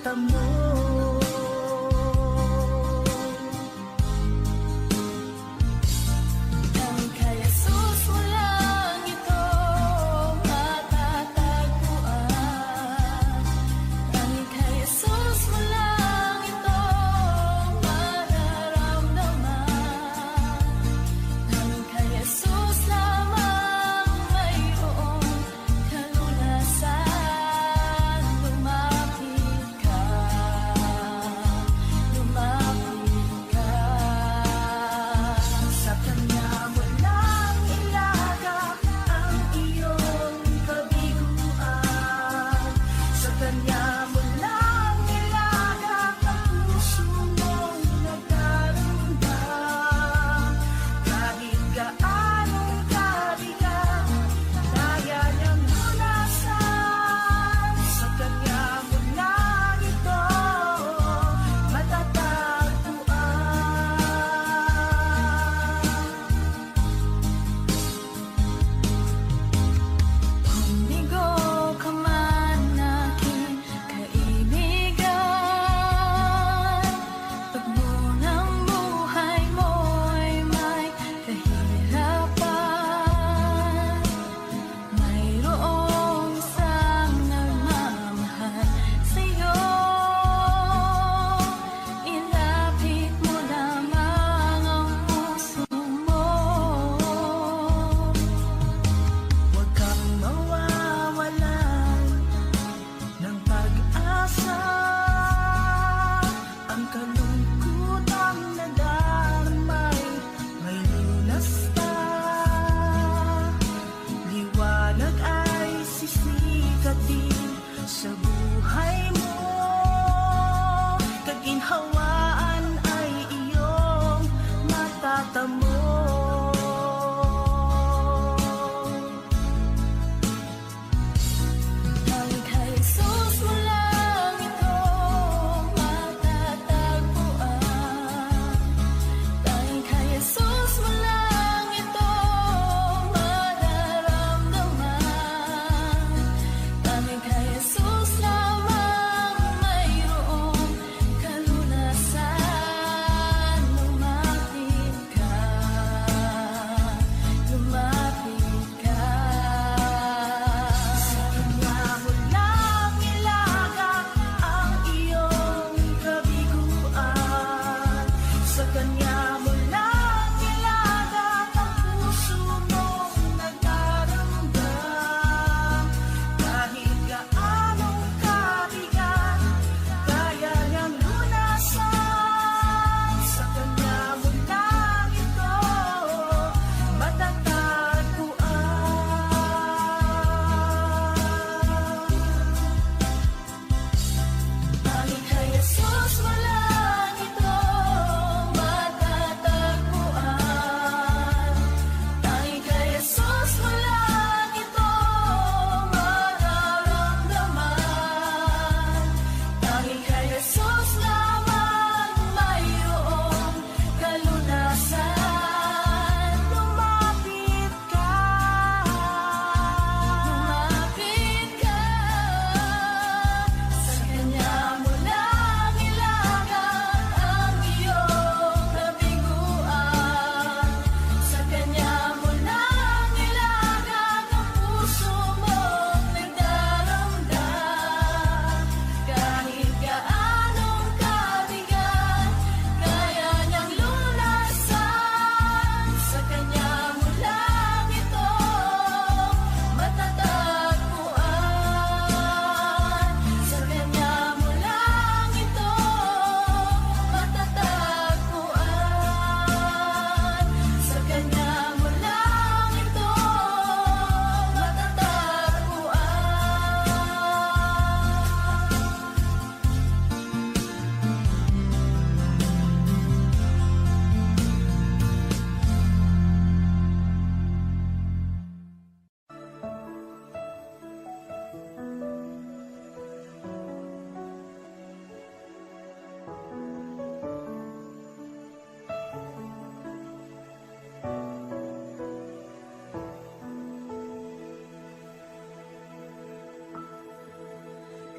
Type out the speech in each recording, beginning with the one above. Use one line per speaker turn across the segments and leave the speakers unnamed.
matatamo.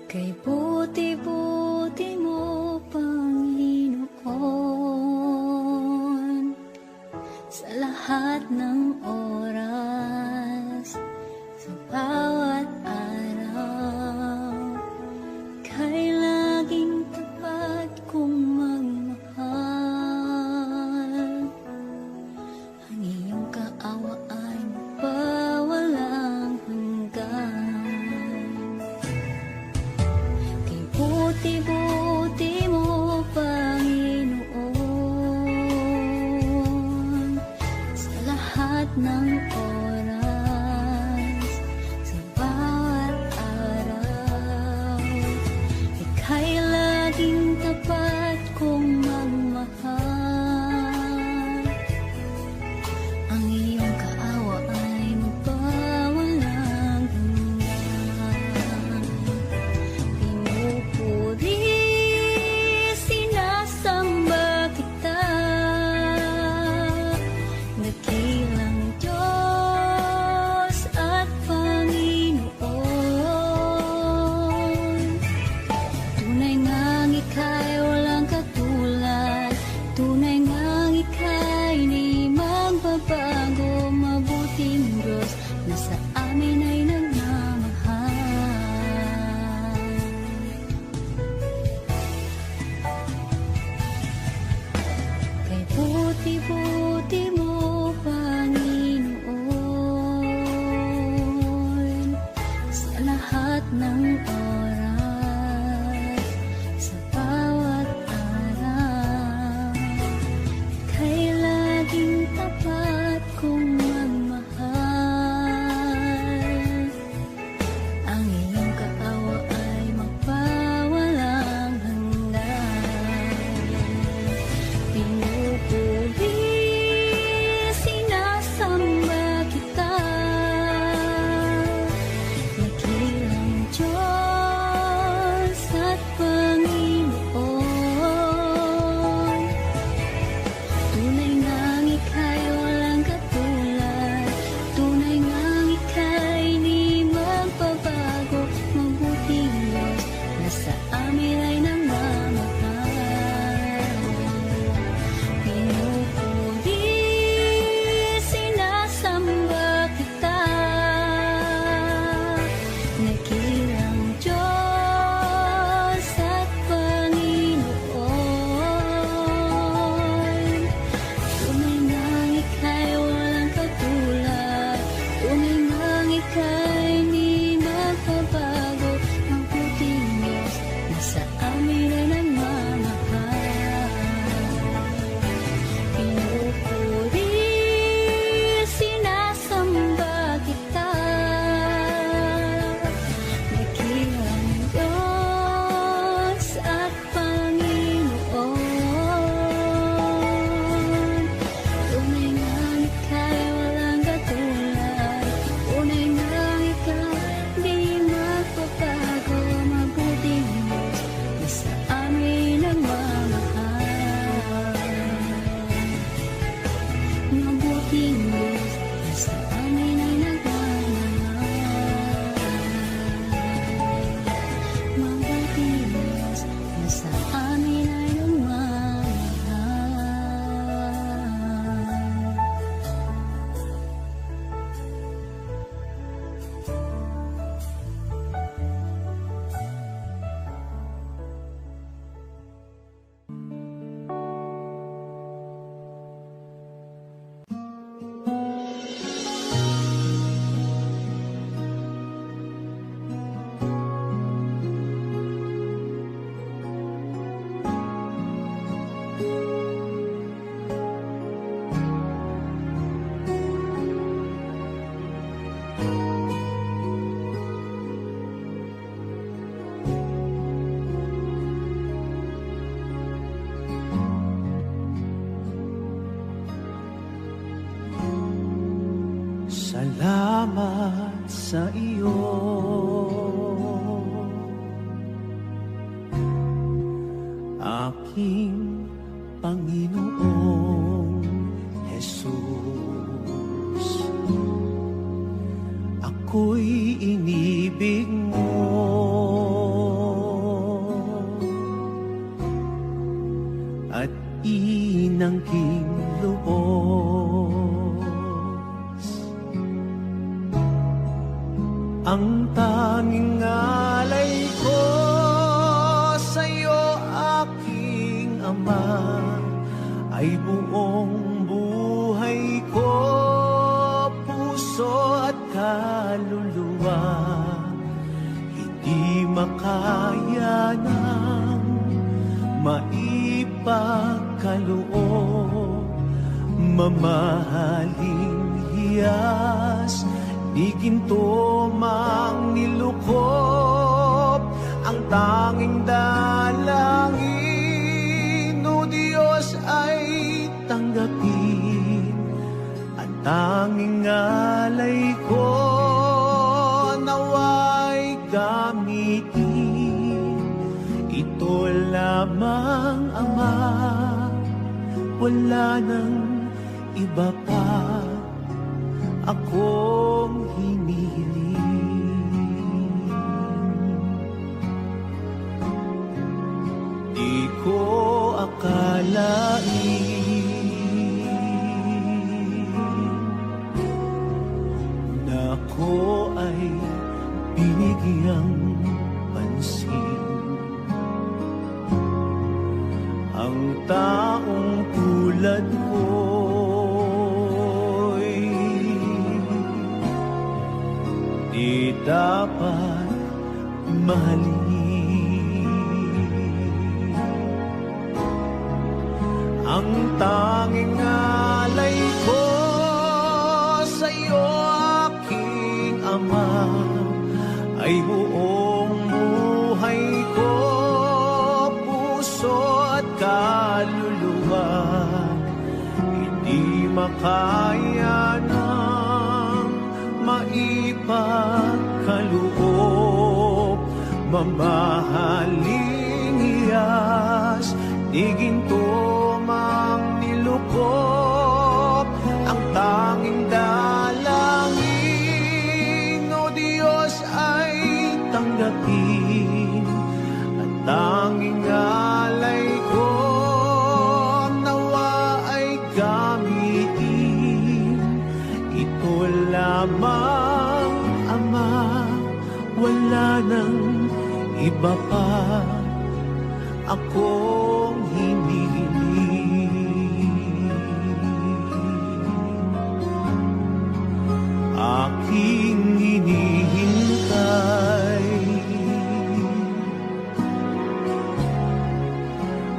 Kay buti-buti
lahat ng oras, sa bawat araw, kay laging tapat kong magmahal. Ang iyong kaawa ay mapawalang hanggan. Kay buti-buti mo, Panginoon, sa lahat ng oras, sa bawat araw, ika'y laging tapat kong magmahal. Ang iyong kaawa ay magpawalang hanggan. Pinupuri, sinasamba kita, dakilang Diyos at Panginoon. Tunay ngang ika'y walang katulad, tunay ngang ika'y di magbabago. Mabuting Diyos na sa amin ay nagmamahal. Kay buti-buti mo, Panginoon, sa lahat ng oras, sa bawat araw, kay laging tapat kong magmahal. Ang iyong kaawa ay magpawalang hanggan. Pinupuri, sinasamba kita, dakilang Diyos at Panginoon. Tunay ngang ika'y walang katulad, tunay ngang ika'y di magbabago. Mabuting Diyos na sa amin ay nagmamahal. Pinupuri, sinasamba kita, dakilang Diyos at Panginoon. Tunay ngang ika'y walang katulad, tunay ngang ika'y di magbabago. Mabuting Diyos na sa amin ay nagmamahal. Pinupuri, sinasamba kita, dakilang Diyos at Panginoon. Tunay ngang ika'y walang katulad, tunay ngang ika'y di magbabago. Mabuting Diyos na sa amin nagmamahal. Mabuting Diyos na sa amin ay nagmamahal. Mabuting Diyos na sa amin ay nagmamahal.
Salamat sa iyo, aking Panginoong Jesus. Ako'y inibig mo, at inangking loob Ang tanging alay ko sa'yo, aking Ama, ay buong buhay ko, puso at kaluluwa. Hindi makaya ng maipagkaloob, mamahaling hiyas, di ginto mang nilukop. Ang tanging dalangin, o Diyos, ay tanggapin. Ang tanging alay ko, nawa'y gamitin. Ito lamang, Ama, wala nang iba pa akong hinihiling. Di ko akalain na ako ay binigyang pansin. Ang taong tulad ko'y di dapat mahalin. Ang tanging alay ko sa'yo, aking Ama, ay buong buhay ko, puso at kaluluwa. Hindi makaya ng maipagkaloob, mamahaling hiyas, di ginto mang nilukop. Ang tanging dalangin, o Diyos, ay tanggapin. Ang tanging alay ko, nawa ay gamitin. Ito lamang, Ama, wala nang iba pa akong hinihiling. Aking hinihintay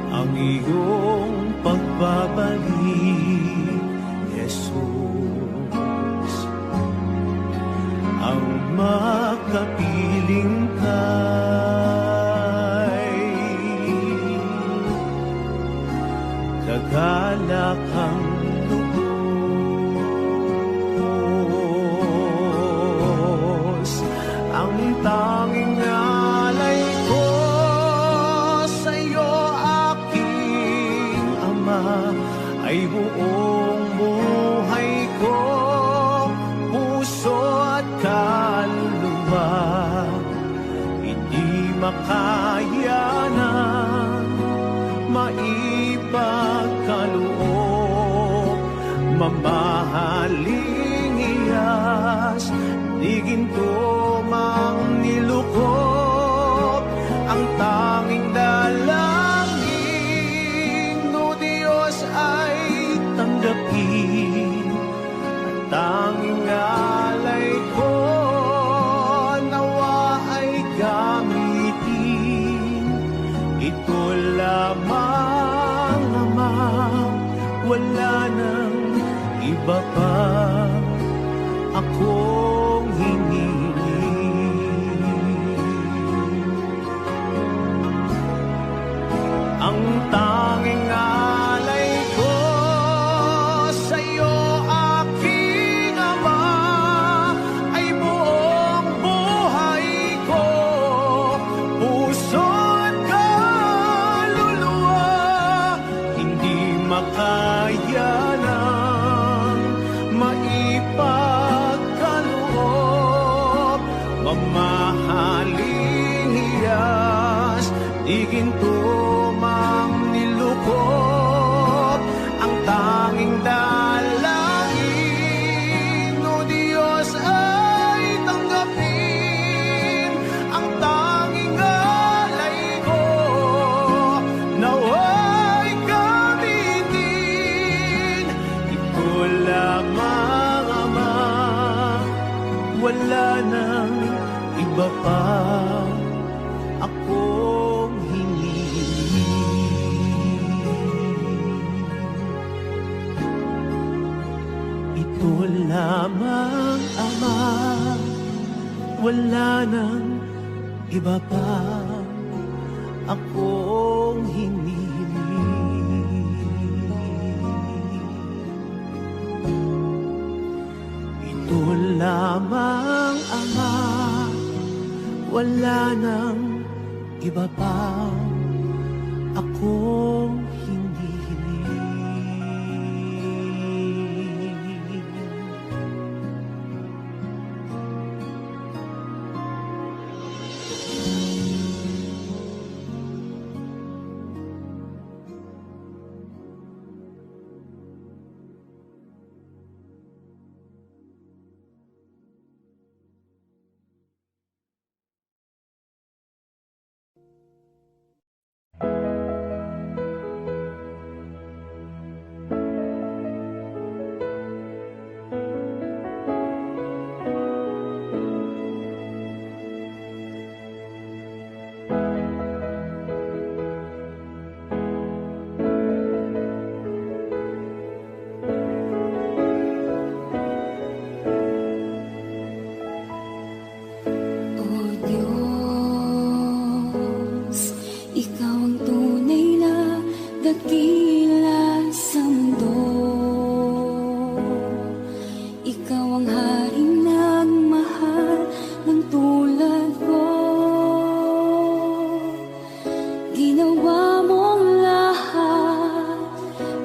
ang iyong pagbabalik, Jesus. Ang makapiling kay kagalakang lubos. Ang tanging alay ko sa'yo, aking Ama, ay buong buhay ko, puso at kaluluwa. Hindi makaya ng maipagkaloob, mamahaling hiyas, di ginto mang nilukop. Ang tanging dalangin, o Diyos, ay tanggapin. Ang tanging alay ko, nawa ay gamitin. Ito lamang, Ama, wala nang iba pa akong hinihiling. Ang tanging alay ko sa'yo, aking Ama, ay buong buhay ko, puso at kaluluwa. Hindi makaya ng maipagkaloob, mamahaling hiyas, di ginto mang nilukop. ito lamang, Ama, wala nang iba pa akong hinihiling. Ito lamang, Ama, wala nang iba pa akong hinihiling.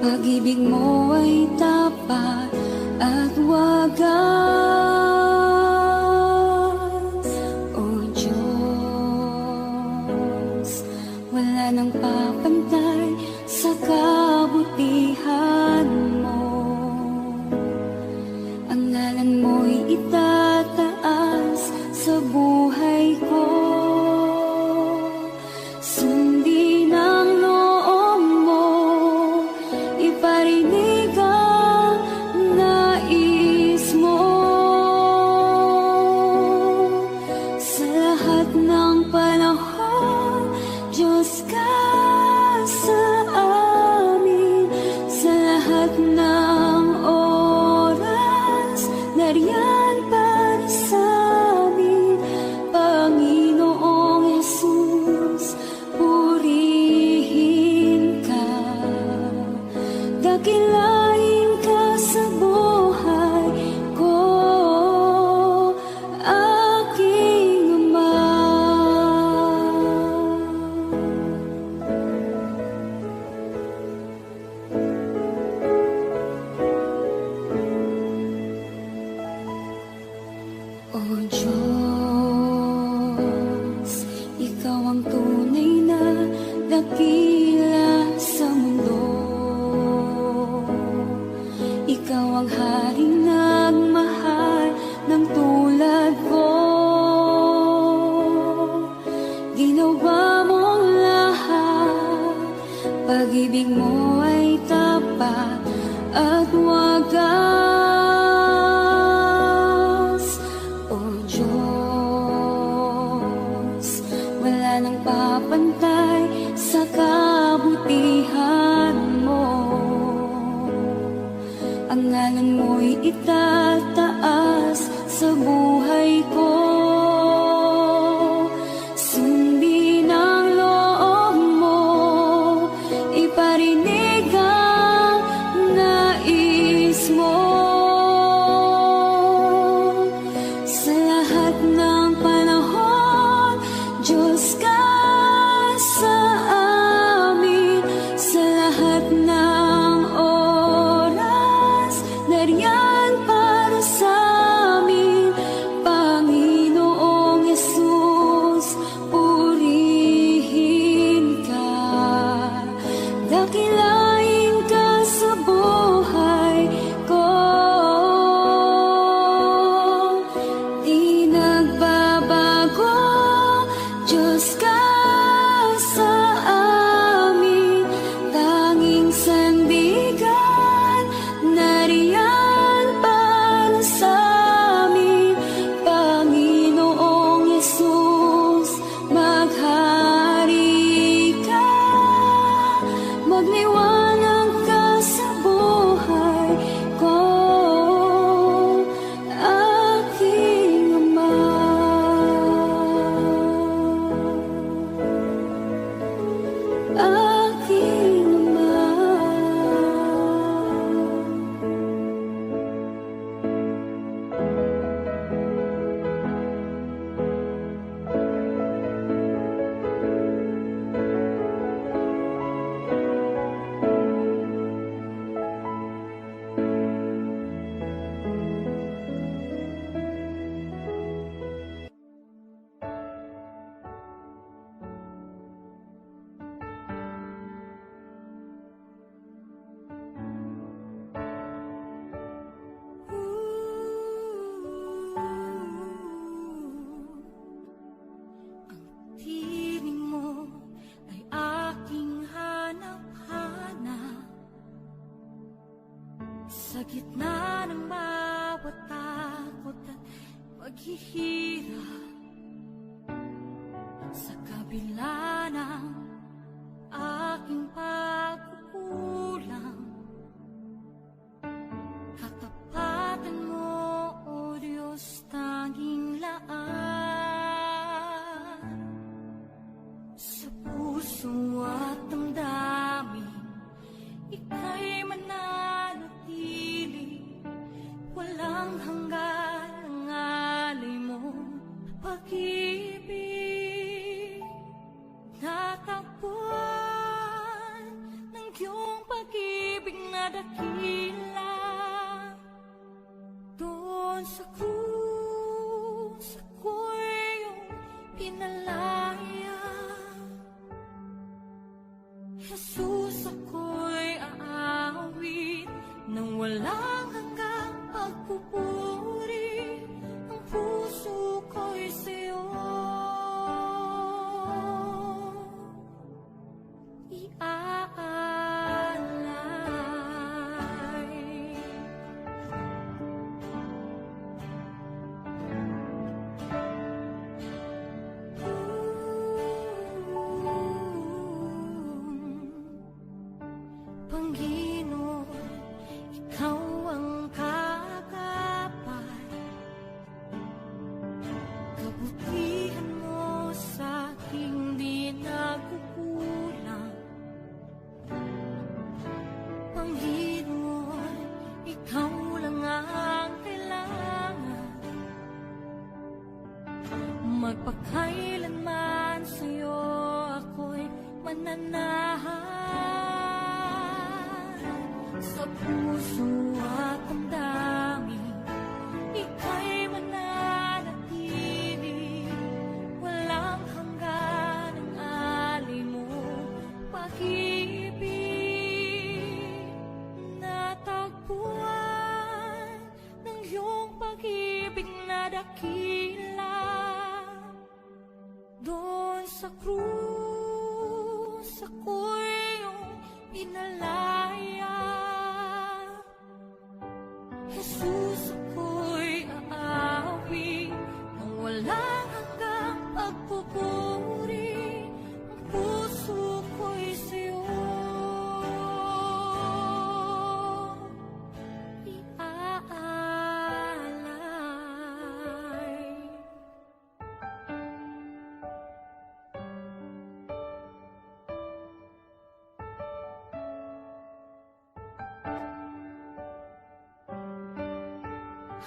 Pag-ibig mo ay tapat at wagas. O Diyos, wala nang papantay sa kabutihan mo. Ang ngalan mo'y itataas sa buhay ko. Sundin ang loob mo, iparinig ang nais mo. Sa lahat ng panahon, Diyos ka sa amin. Sa lahat ng oras, nariyan para sa amin. Panginoong Jesus, purihin ka. Dakilain ka sa buhay ko, aking Ama. O Diyos, Ikaw ang tunay na dakila sa mundo. Ikaw ang haring nagmahal ng tulad ko. Ginawa mong lahat, pag-ibig mo ay tapat at wagas. O Diyos, wala nang papantay sa kabutihan mo. Ang ngalan mo'y itataas sa buhay ko. Sundin ang loob mo, iparinig ang nais mo. Sa lahat ng panahon, Diyos ka sa amin. Sa lahat ng oras, nariyan para sa amin. Panginoong Jesus, purihin ka. Dakilain ka sa buhay ko. Di nagbabago, Diyos ka sa amin. Tanging sandigan, nariyan para sa amin. Panginoong Jesus, maghari ka. Magliwanag ka sa buhay ko. Sa gitna ng bawat takot at paghihirap, sa kabila ng aking pagkukulang, katapatan mo, O Diyos, tanging laan. Sa puso at damdamin, ika'y mananatili, walang hanggan ang alay mo, pag-ibig. Natagpuan ng iyong pag-ibig na dakila, doon sa krus ako'y iyong pinalaya. Jesus, ako'y aawit nang walang hanggang pagpupuri. Ang puso ko'y sa'yo iaalay. Panginoon, ikaw ang kagapay, kabutihan mo sa aking di nagkukulang. Panginoon, ikaw lang ang kailangan, magpakailanman sa'yo ako'y mananahan. Sa puso at damdamin, ika'y mananatili, walang hanggan ang alay mo, pag-ibig. Natagpuan ng iyong pag-ibig na dakila, doon sa krus ako'y iyong pinalaya. Jesus, ako'y aawi nang walang hanggang pagpupuri. Ang puso ko'y sa'yo iaalay.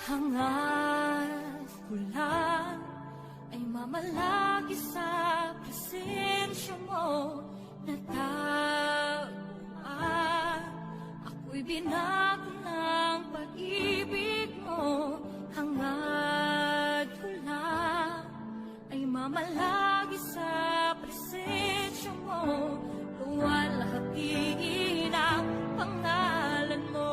Hangad ko lang ay mamalagi sa presensya mo, natagpuan. Ako'y binago ng pag-ibig mo. Hangad ko lang ay mamalagi sa presensya mo, luwalhati ng pangalan mo.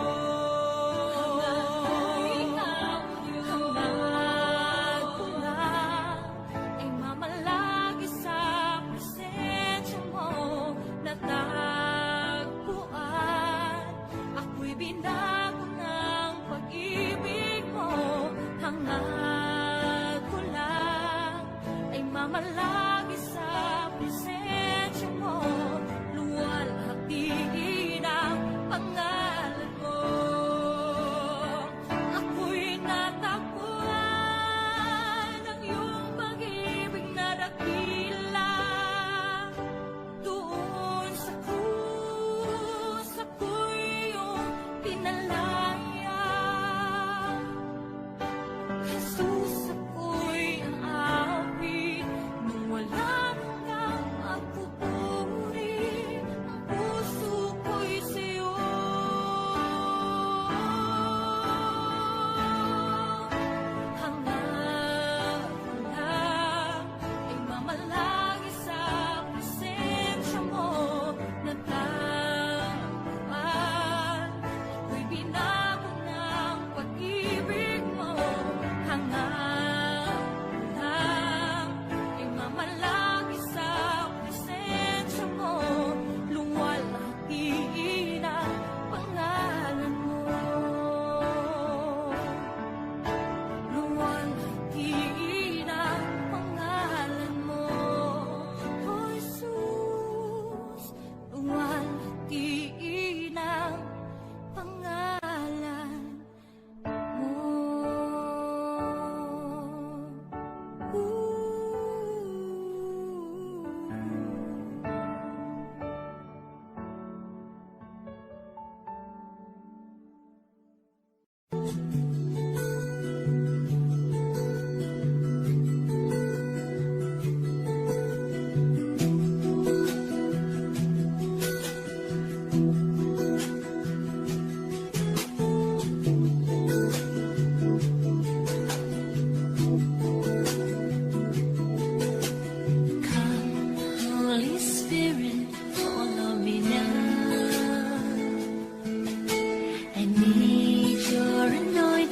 Binago ng pag-ibig mo, hangad ko lang ay mamalaki Come, Holy Spirit, follow me now. I need your anointing.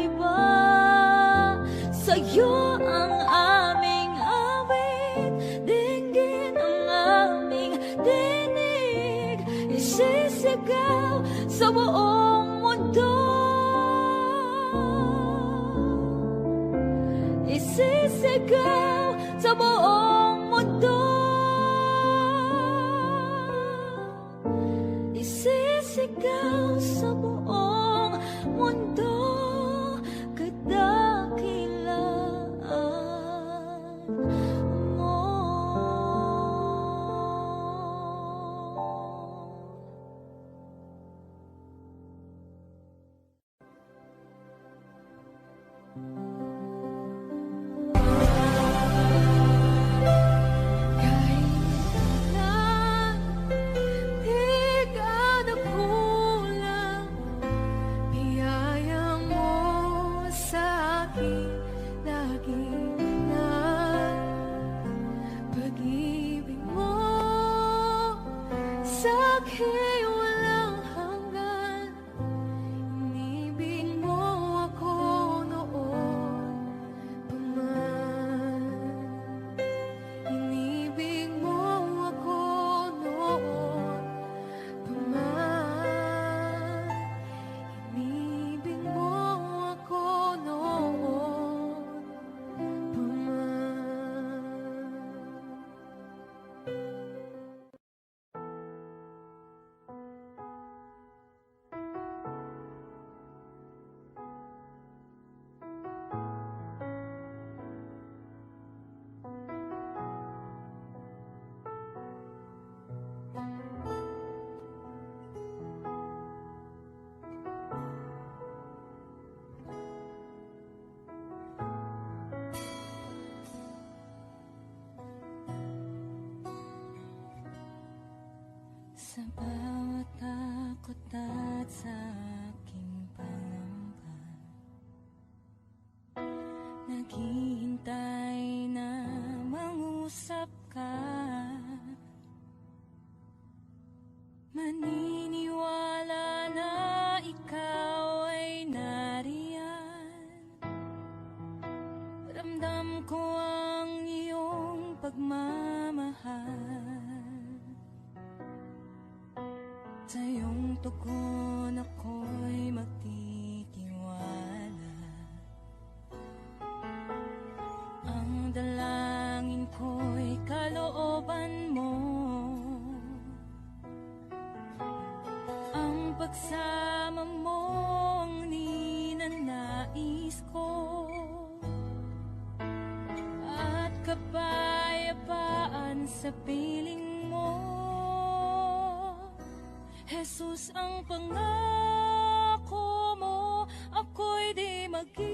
iba. Sa'yo ang aming awit, dinggin ang aming dinig, isisigaw sa buong mundo, isisigaw sa buong mundo, isisigaw sa buong mundo, kadakilaan mo. Sa bawat takot at sa aking pangamba, naghihintay na mangusap ka. Maniniwala na ikaw ay nariyan. Ramdam ko ang iyong pagmamahal. Sa iyong tugon ako'y magtitiwala. Ang dalangin ko'y kalooban mo. Ang pagsama mo ang ninanais ko. At kapayapaan sa piling mo. Jesus, ang pangako mo, ako'y di mag-isa,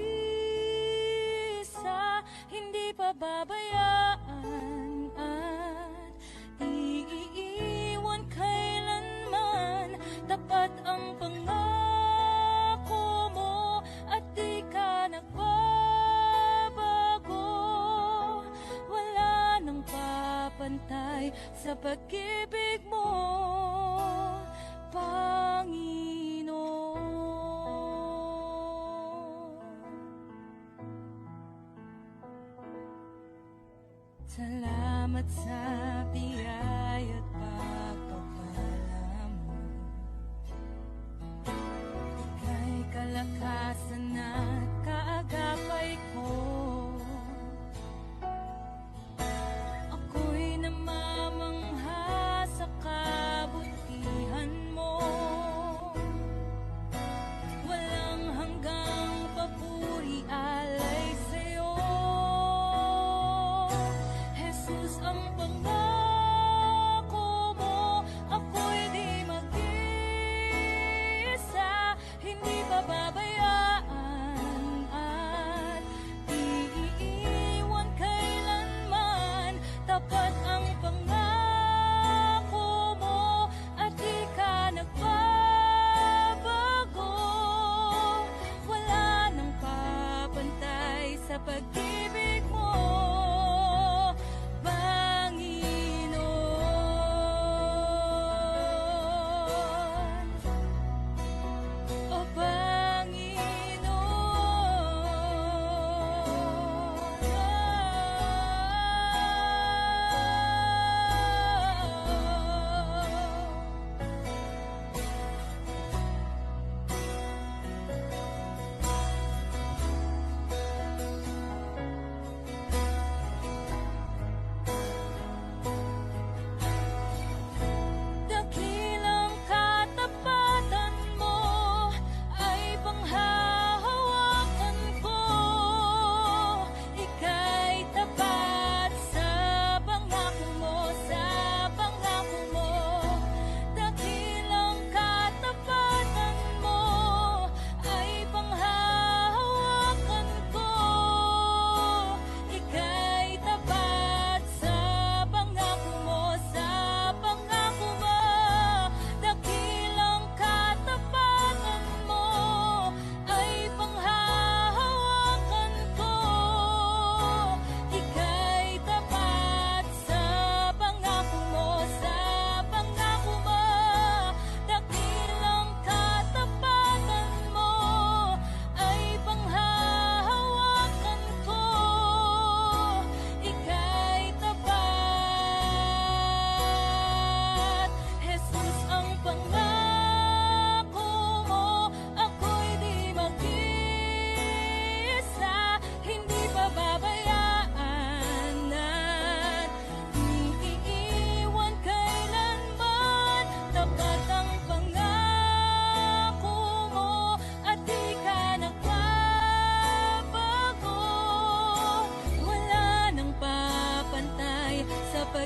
hindi pababayaan at iiwan kailanman. Tapat ang pangako mo at di ka nagbabago. Wala nang papantay sa pag-ibig mo, Panginoon. Salamat sa biyaya at pagpapala mo. Ika'y kalakasan at kaagapay ko. Ako'y namamangha sa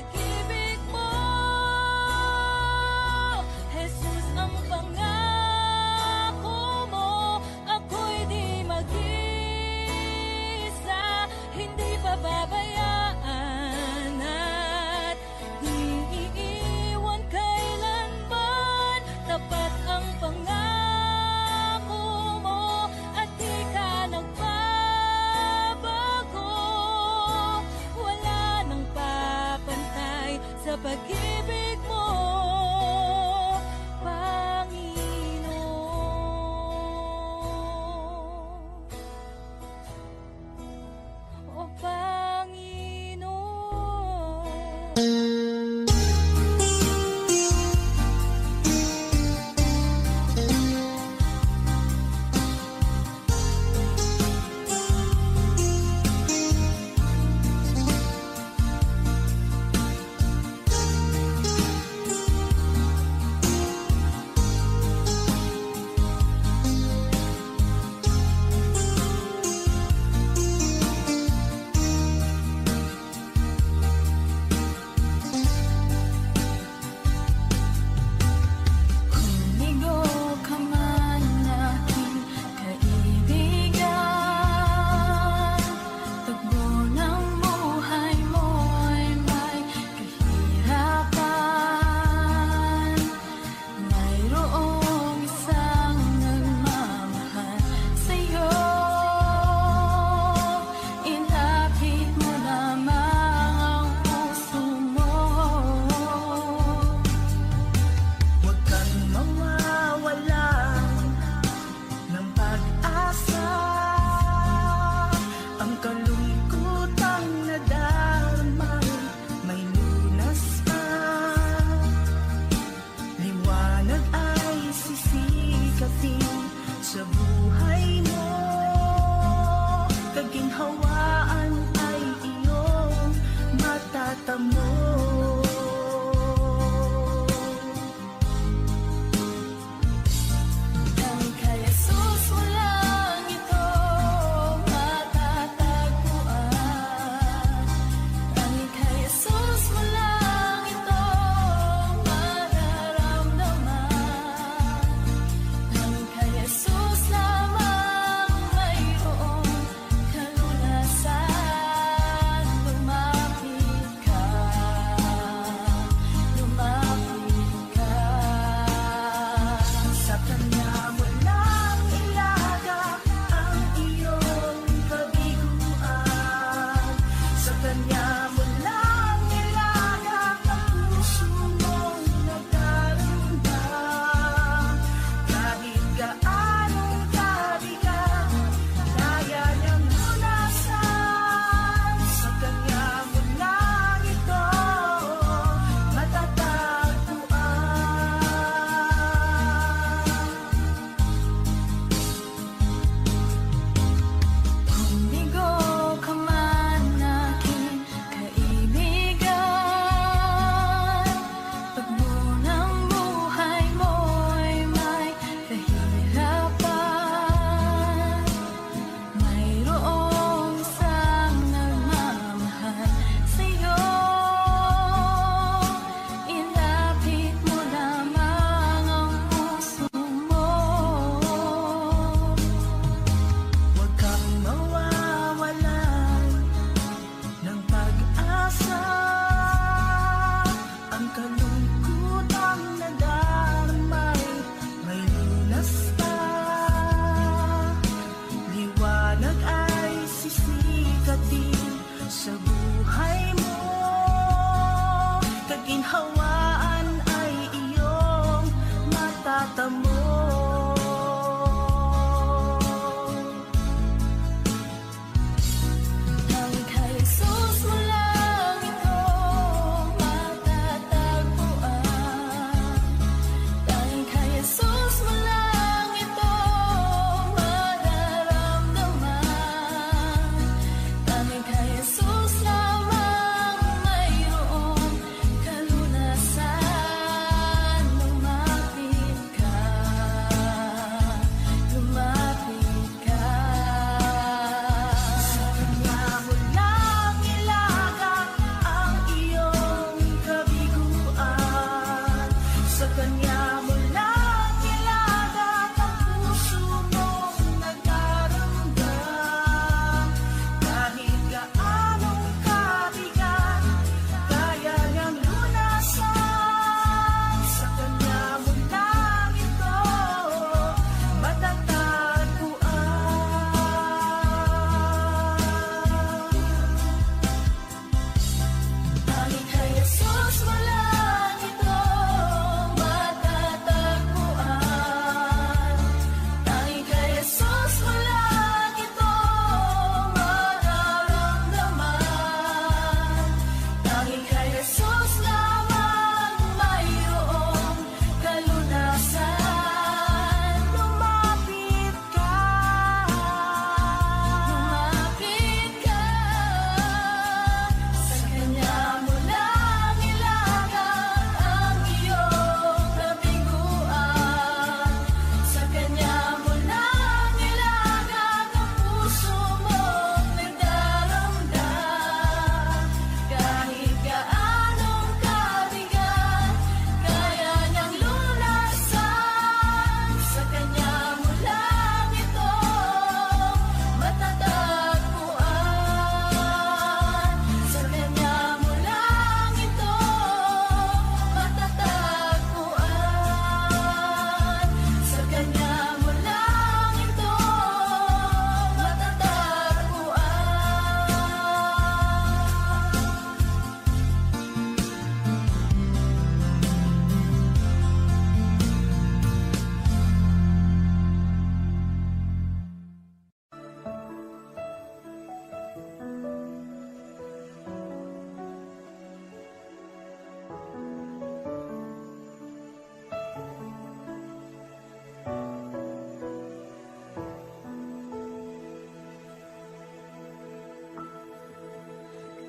pag-ibig mo. Jesus, ang pangako mo, ako'y di mag-isa, hindi pababayaan at di iiwan kailanman. Tapat ang pangako mo at di ka nagbabago. Wala nang papantay sa pag-ibig mo, Panginoon. O Panginoon. Kumigo ka man aking kaibigan, tagbo ng buhay mo'y may kahirapan. Mayroong isang nagmamahal sa'yo, ilapit mo lamang ang puso mo.
Huwag kang mawawalan ng pag-asa. Ang kalungkutang nadarama may lunas pa. Liwanag ay sisikapin sa buhay mo. Kaginhawaan ay iyong matatamo.
Ang kay Jesus mo lang ito matatagpuan. Ang kay Jesus mo lang ito mararamdaman. Ang kay Jesus lamang mayroong kalunasan. Lumapit ka.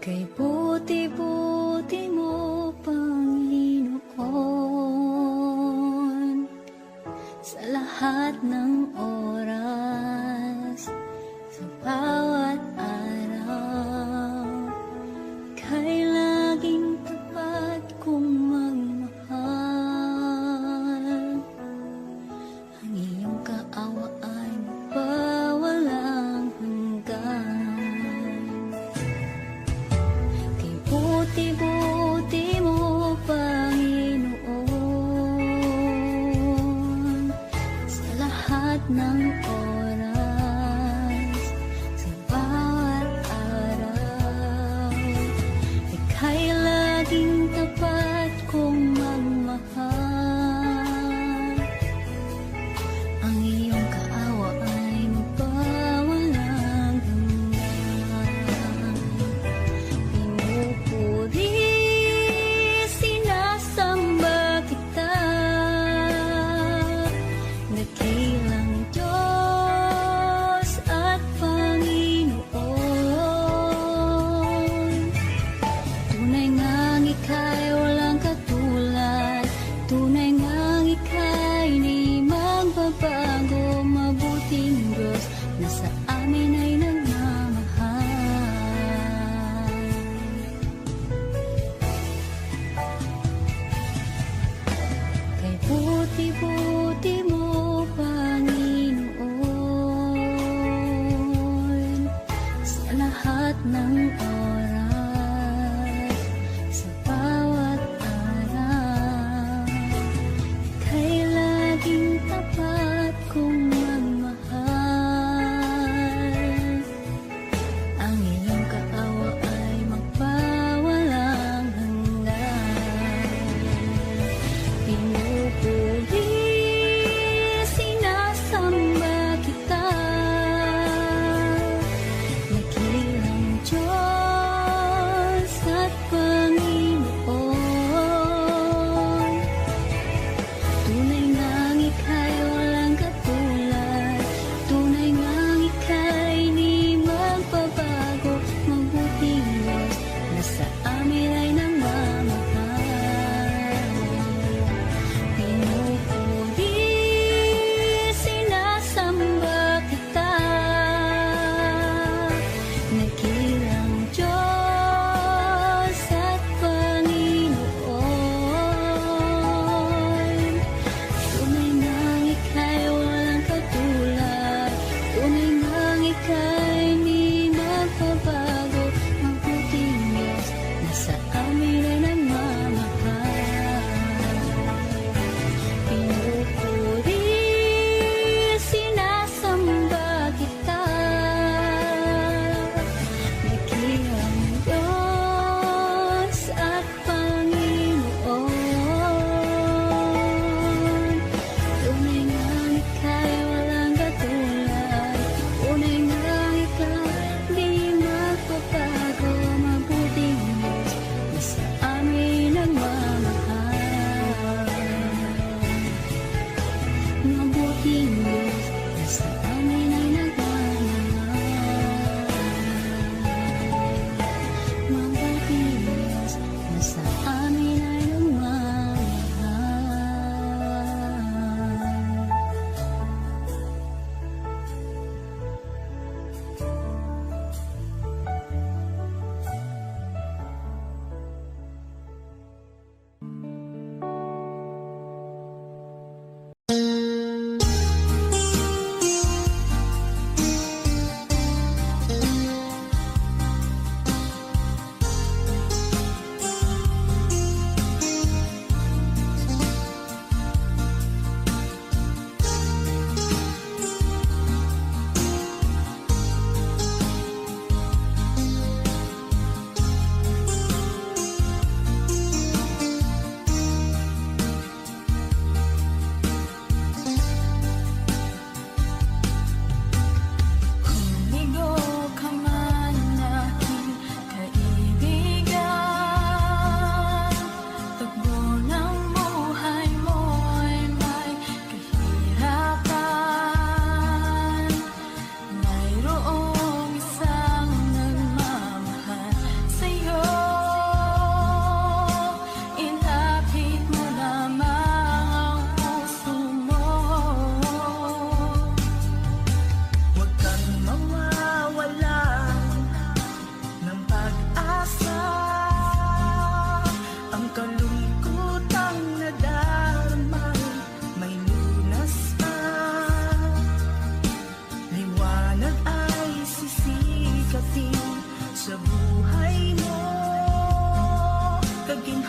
Kay buti-buti mo, Panginoon, sa lahat ng oras, sa bawat araw, kay laging tapat kong magmahal. Ang iyong kaawaan pa walang hanggan. Kay buti-buti mo, Panginoon, sa lahat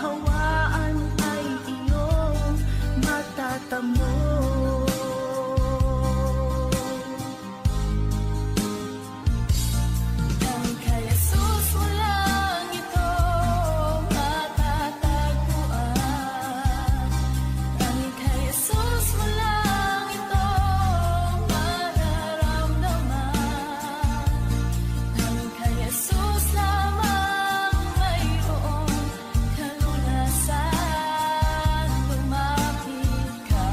hawaan ay iyong matatamo.
Ang kay Jesus mo lang ito matatagpuan. Ang kay Jesus mo lang ito mararamdaman. Ang kay Jesus lamang mayroong kalunasan. Lumapit ka.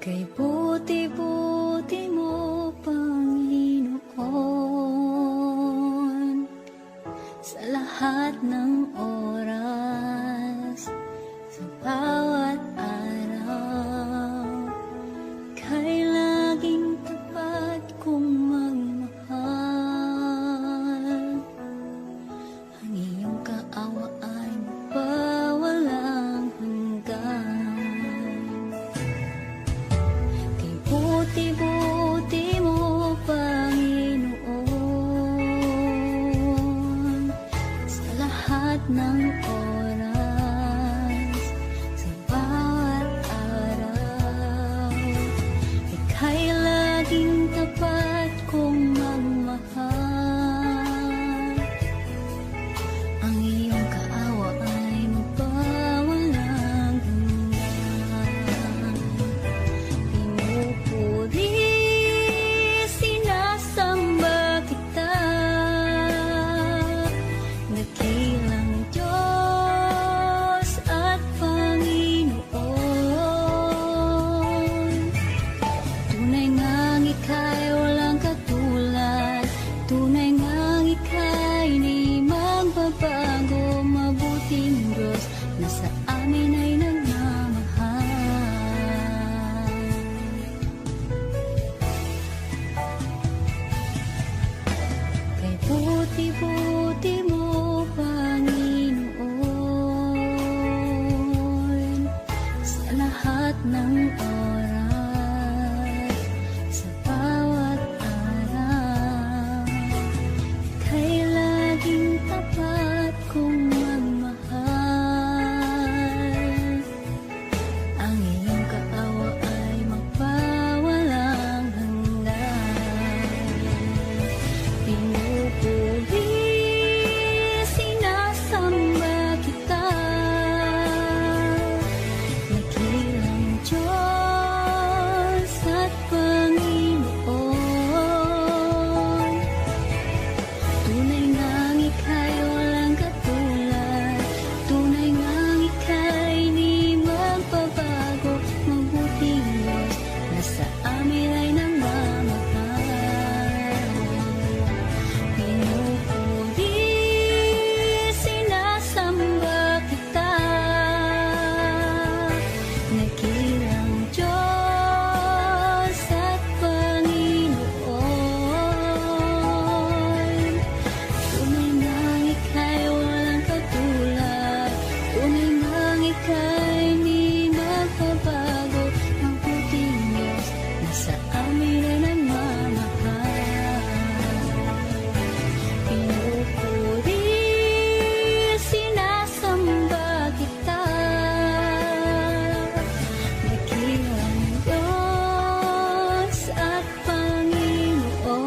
Kay buti-buti mo, Panginoon, sa lahat ng oras, sa bawat araw, kay laging tapat kong magmahal. Ang iyong kaawa ay mapawalang hanggan. Kay buti-buti mo, Panginoon, sa lahat ng oras, sa bawat araw, ika'y laging tapat kong magmahal. Ang iyong kaawa ay mapawalang hanggan. Pinupuri, sinasamba kita, dakilang Diyos at Panginoon. Tunay ngang ika'y walang katulad, tunay ngang ika'y di magbabago, mabuting Diyos na sa amin ay nagmamahal. Kay buti-buti mo, Panginoon, sa lahat ng oras, sa bawat araw, kay laging tapat kong magmahal. Ang iyong kaawa ay magpawalang hanggan. Pinupuri, sinasamba kita, dakilang Diyos at Panginoon. Tunay ngang ika'y walang katulad, tunay ngang ika'y di magbabago, mabuting Diyos na sa amin ay nagmamahal. Pinupuri, sinasamba kita, dakilang Diyos at Panginoon. Tunay ngang ika'y walang katulad, tunay ngang ika'y di magbabago, mabuting Diyos na sa amin ay nagmamahal. Pinupuri, sinasamba kita, dakilang Diyos at Panginoon.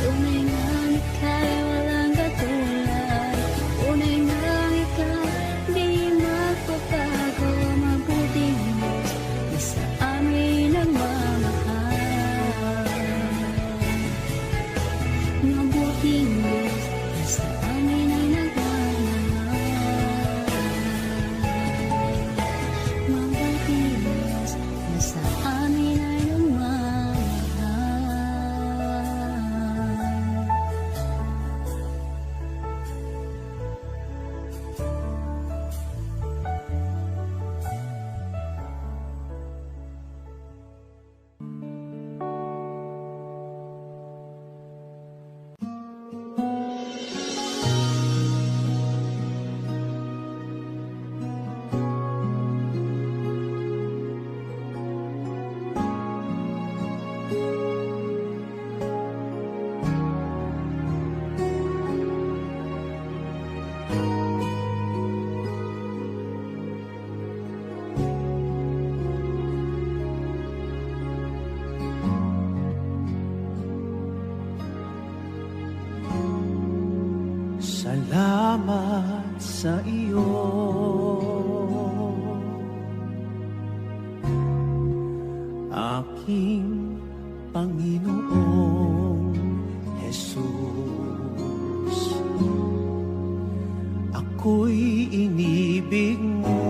Tunay ngang ika'y walang katulad, tunay ngang ika'y di magbabago, mabuting Diyos na sa amin nagmamahal. Mabuting Diyos na sa amin ay nagmamahal. Mabuting Diyos na sa amin ay nagmamahal.
Salamat sa iyo, aking Panginoong Jesus. Ako'y inibig mo,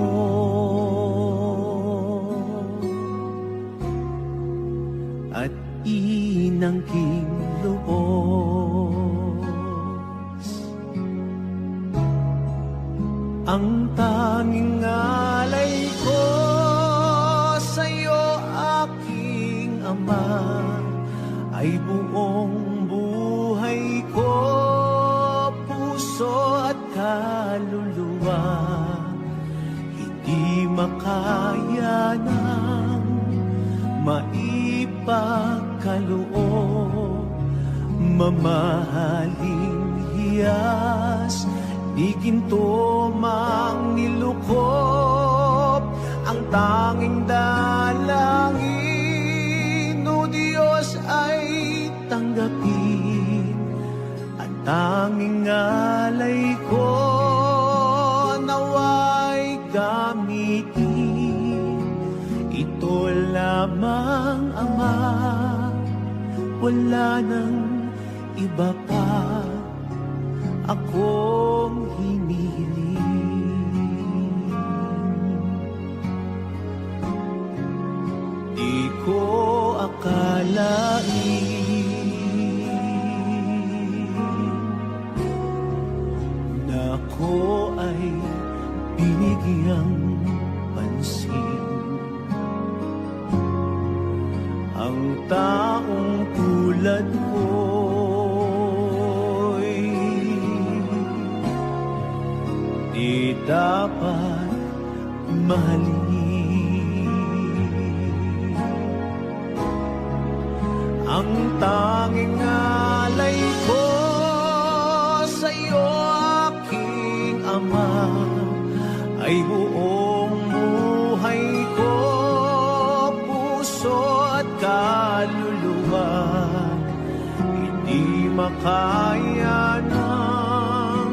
king lubos. Ang tanging alay ko sa'yo, aking Ama, ay buong buhay ko, puso at kaluluwa. Hindi makaya ng maipagkaloob, mamahaling hiyas, di ginto mang nilukop. Ang tanging dalangin, o Diyos, ay tanggapin. Ang tanging alay ko, naway gamitin. Ito lamang, Ama, wala nang iba pa akong hinihiling. Di ko akalain na ako ay binigyang pansin. Ang taong tulad ko'y di dapat mahalin. Ang tanging alay ko sa'yo, aking Ama, ay buong buhay ko, puso at kaluluwa. Hindi makaya ng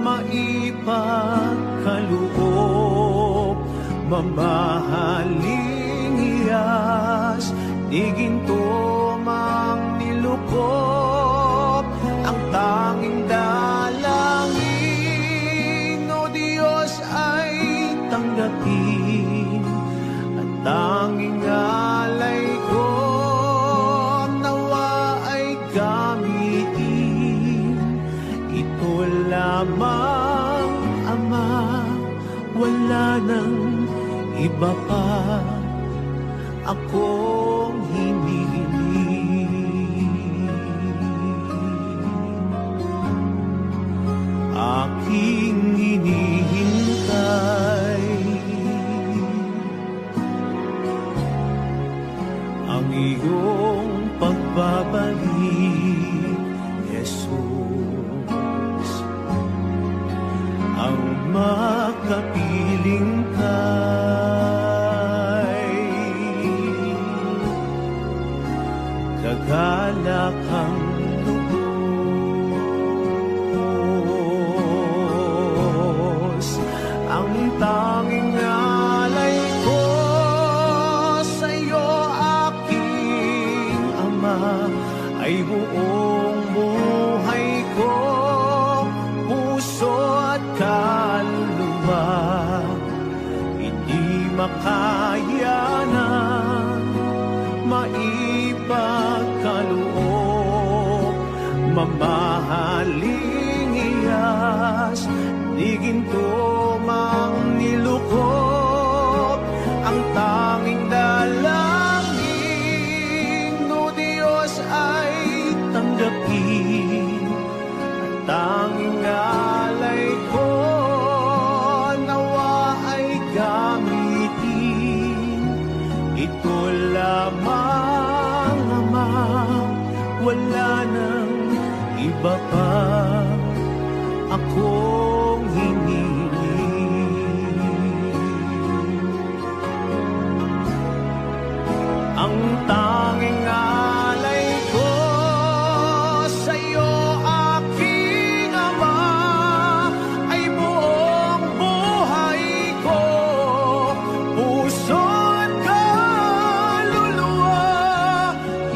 maipagkaloob, mamahaling hiyas, di ginto mang nilukop. Ang tanging dalangin, o Diyos, ay tanggapin. Ang tanging alay ko, nawa ay gamitin. Ito lamang, Ama, wala nang iba pa akong hinihiling. Aking hinihintay ang iyong pagbabalik, Jesus. Ang makapiling kay kagalakang lubos. Ang tanging alay ko sa'yo, aking Ama, ay buong buhay ko, puso at kaluluwa. Hindi makaya na maipagkaloob, mamahaling hiyas, di ginto mang nilukop. Ang tanging dalangin, o Diyos, ay tanggapin. Ang tanging alay ko, nawa ay gamitin. Ito lamang, Ama, wala nang iba pa akong hinihiling. Ang tanging alay ko sa'yo, aking Ama, ay buong buhay ko, puso at kaluluwa.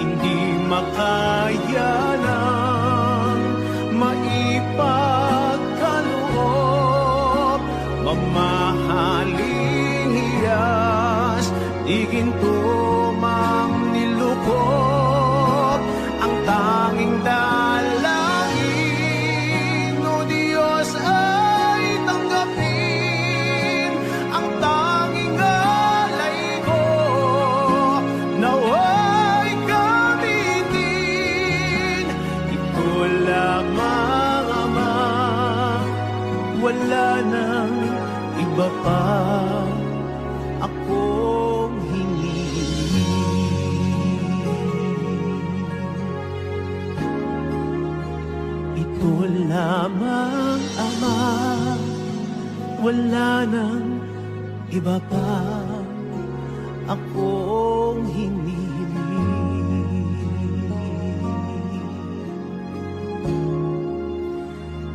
Hindi makaya ng maipagkaloob, mamahaling hiyas, di ginto mang nilukop. Ang iba pa akong hinihiling. Ito lamang, Ama, wala nang iba pa akong hinihiling.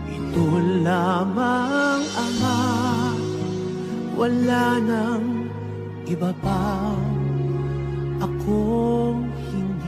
Ito lamang, Ama, wala nang iba pa akong hinihiling.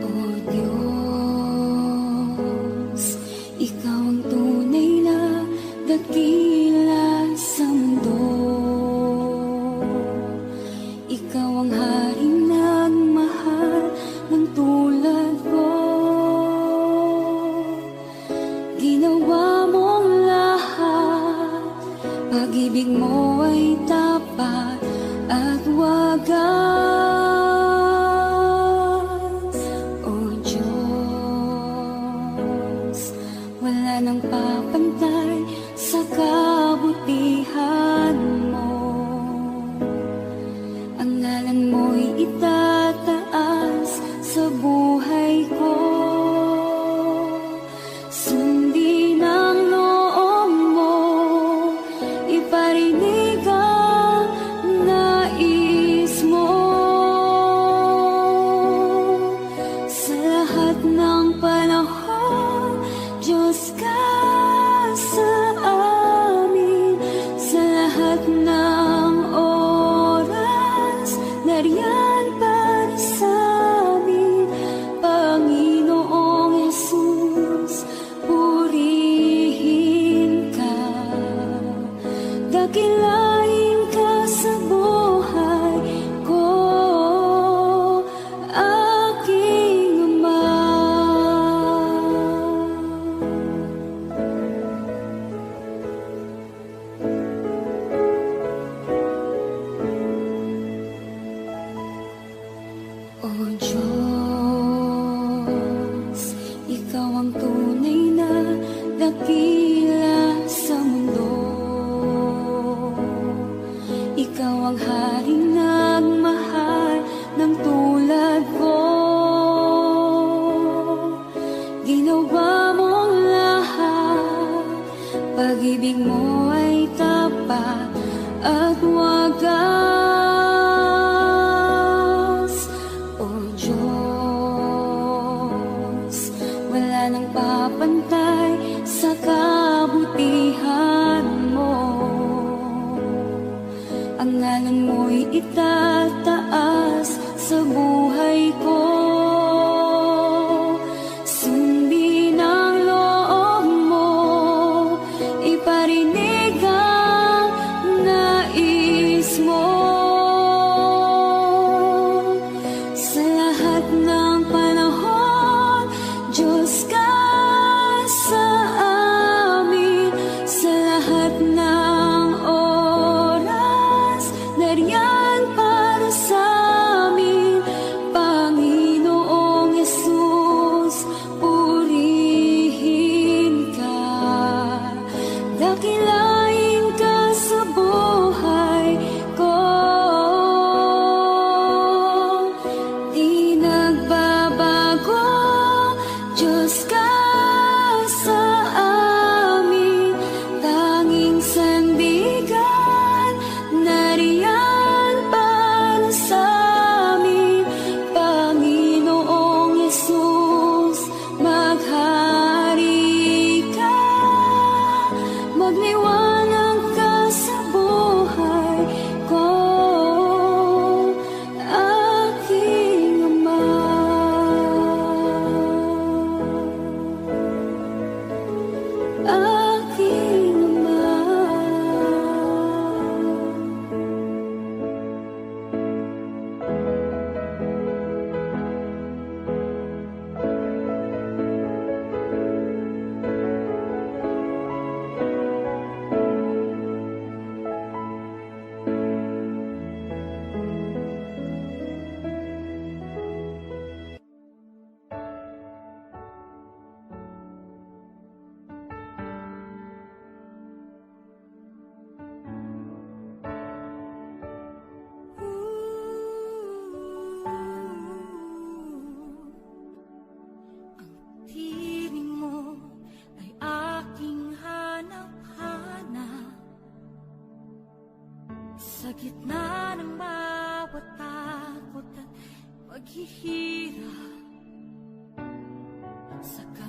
O Diyos, Ikaw ang tunay na dakila sa mundo. Ikaw ang haring nagmahal ng tulad ko. Ginawa mong lahat, pag-ibig mo ay tapat at wagas. O Diyos, wala nang papantay sa kabutihan mo. Ang ngalan mo'y itataas sa buhay ko. Sundin ang loob mo, iparinig ang nais mo. Sa lahat ng panahon, Diyos ka sa amin. Sa lahat ng oras, nariyan para sa amin. Panginoong Jesus, purihin ka. Dakilain ka sa buhay ko, aking Ama. O Diyos, Ikaw ang tunay na dakila sa mundo. Ikaw ang haring nagmahal ng tulad ko. Ginawa mong lahat, pag-ibig mo ay tapat at wagas. O Diyos, wala nang papantay sa kabutihan mo. Ang ngalan mo'y itataas sa buhay ko. Sundin ang loob mo, iparinig ang nais mo. Sa lahat ng panahon, Diyos ka sa amin. Sa lahat ng oras, nariyan para sa amin. Panginoong Jesus, purihin ka. Dakilain ka sa buhay ko. Di nagbabago, Diyos ka sa amin. Tanging sandigan, nariyan para sa amin. Panginoong Jesus,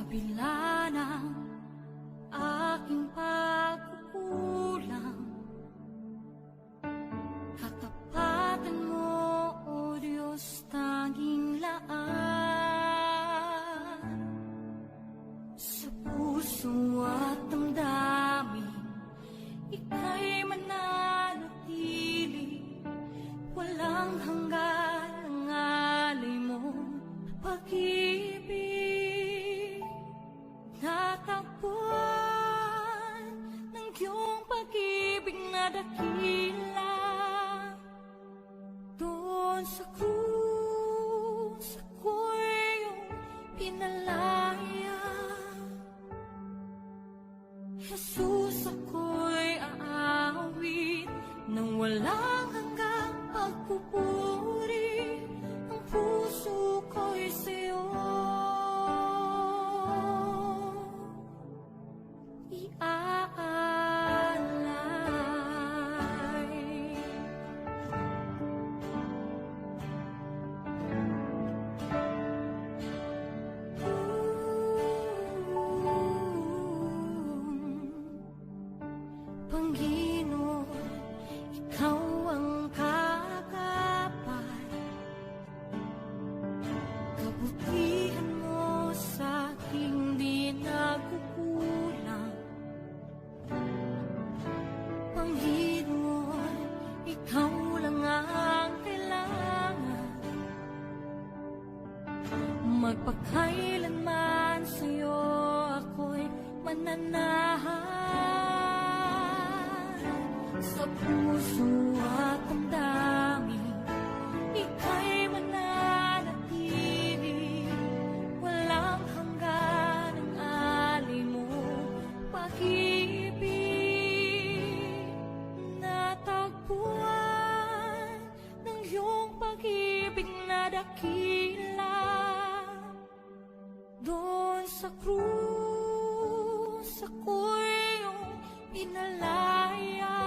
kabila ng aking pagkukulang, katapatan mo, O Diyos, tanging laan. Sa puso at damdamin, ika'y mananatili, walang hanggan ang alay mo, pag-ibig. Natagpuan ng iyong pag-ibig na dakila, doon sa krus ako'y iyong pinalaya. Jesus, ako'y aawit ng walang hanggang pagpupuri, ang puso ko'y sa'yo iaalay. Panginoon, ikaw ang kakapat, kabutihan mo sa aking di nagkukulang. Panginoon, ikaw lang ang kailangan, magpakailanman sa'yo ako'y mananahan. Sa puso at damdamin, ika'y mananatili, walang hanggan ang alay mo, pag-ibig. Natagpuan ng iyong pag-ibig na dakila, doon sa krus ako'y iyong pinalaya.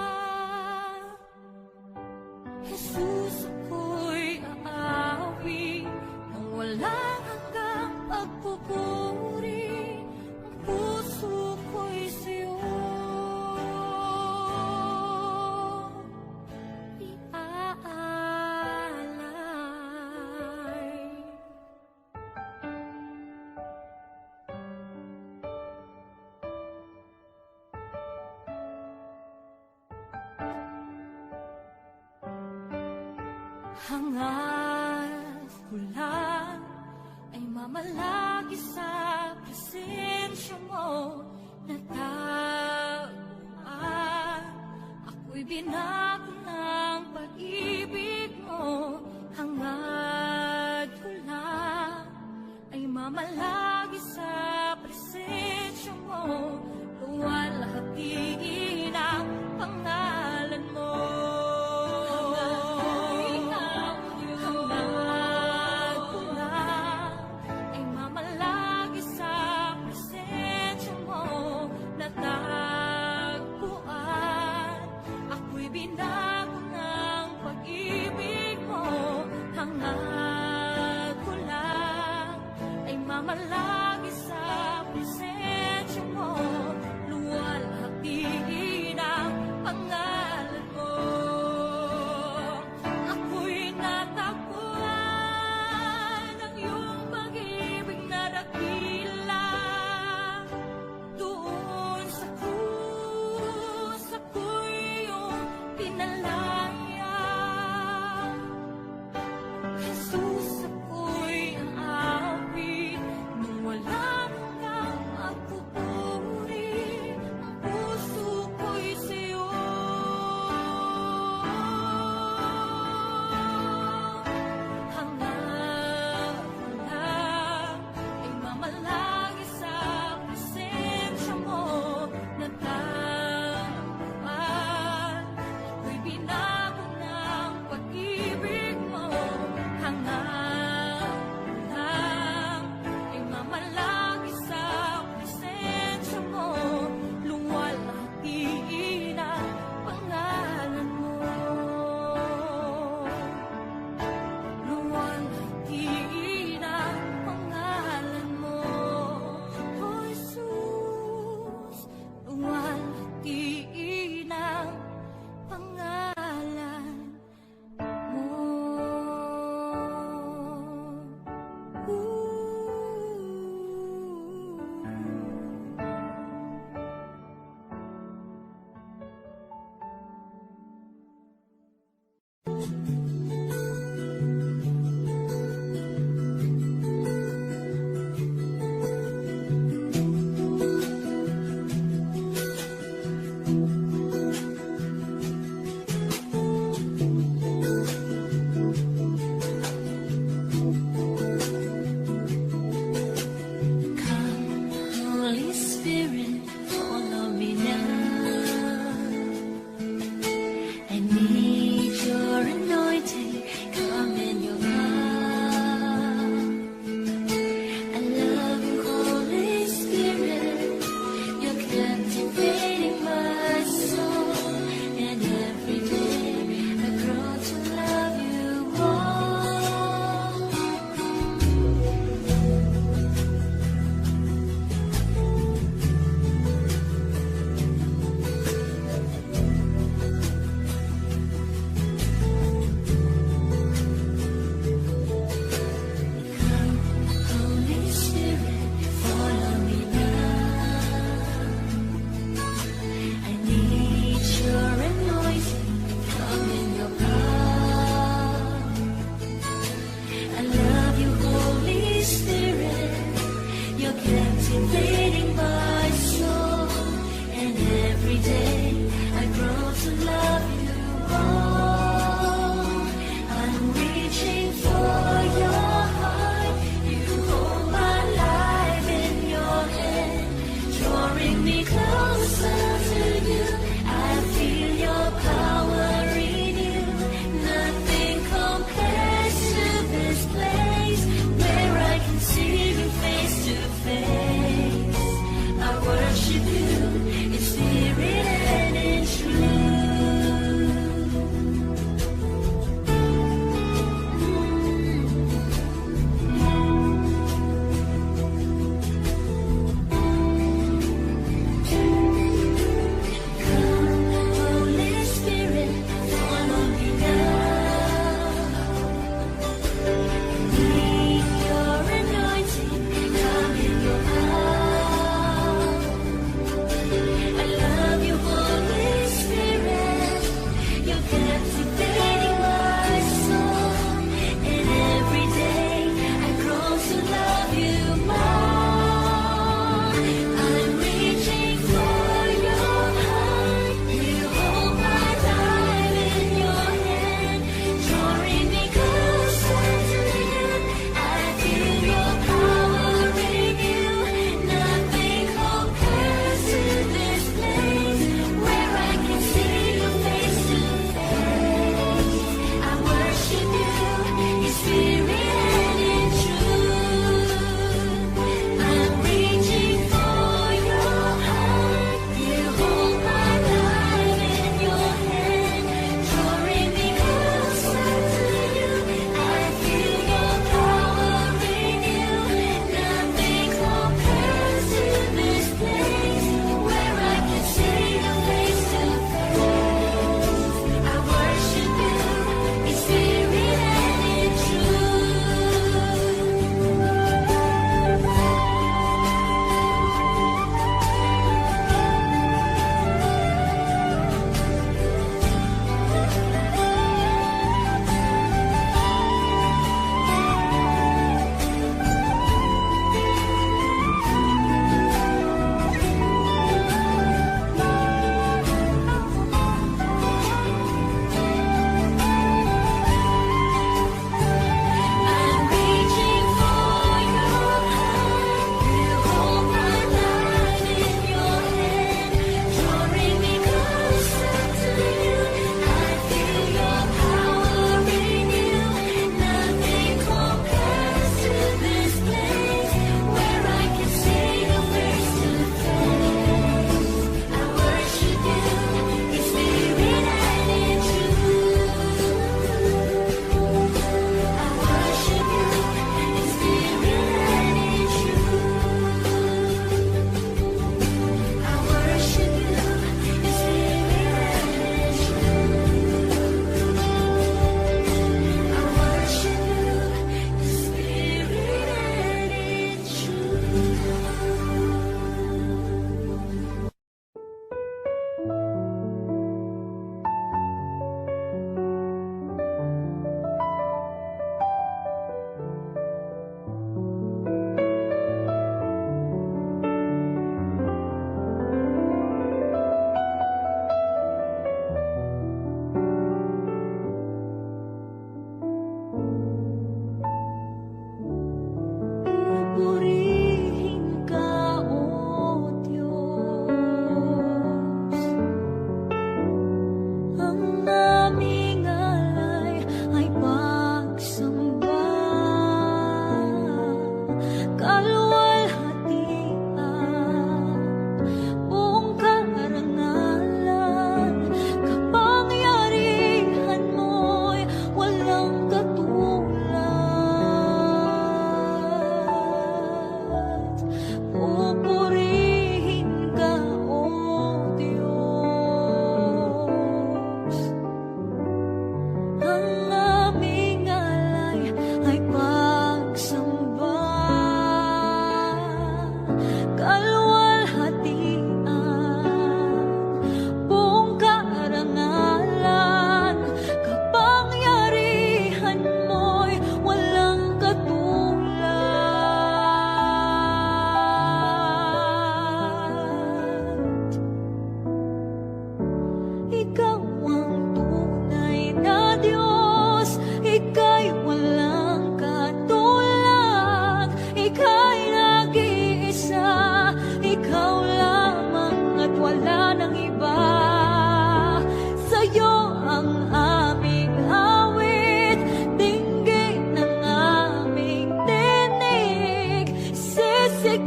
Jesus, ako'y aawit ng walang hanggang pagpupuri, ang puso ko'y sa'yo iaalay. Hangad ko lang ay mamalagi sa presensya mo, natagpuan ako'y binago ng pag-ibig mo. Hangad ko lang ay mamalagi sa presensya mo, luwalhatiin ang pangalan mo. Binago ng pag-ibig mo, hangad ko lang ay mamalagi sa presensya mo, luwalhatiin ang pangalan mo. Ako'y natagpuan ng iyong pag-ibig na dakila, doon sa krus ako'y iyong pinalaya. Jesus, ako'y aawit ng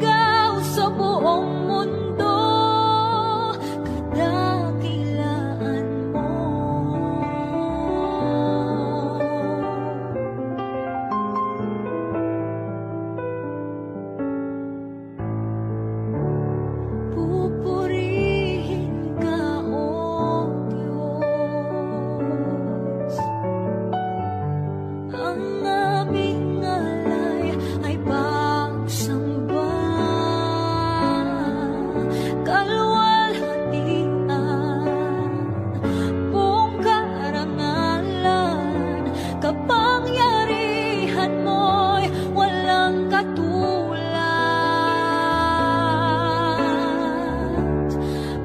Isisigaw sa buong mundo, kadakilaan mo. Pupurihin ka, O Diyos. Ang aming alay ay pagsamba, kalwalhatian, buong karangalan, kapangyarihan mo'y walang katulad.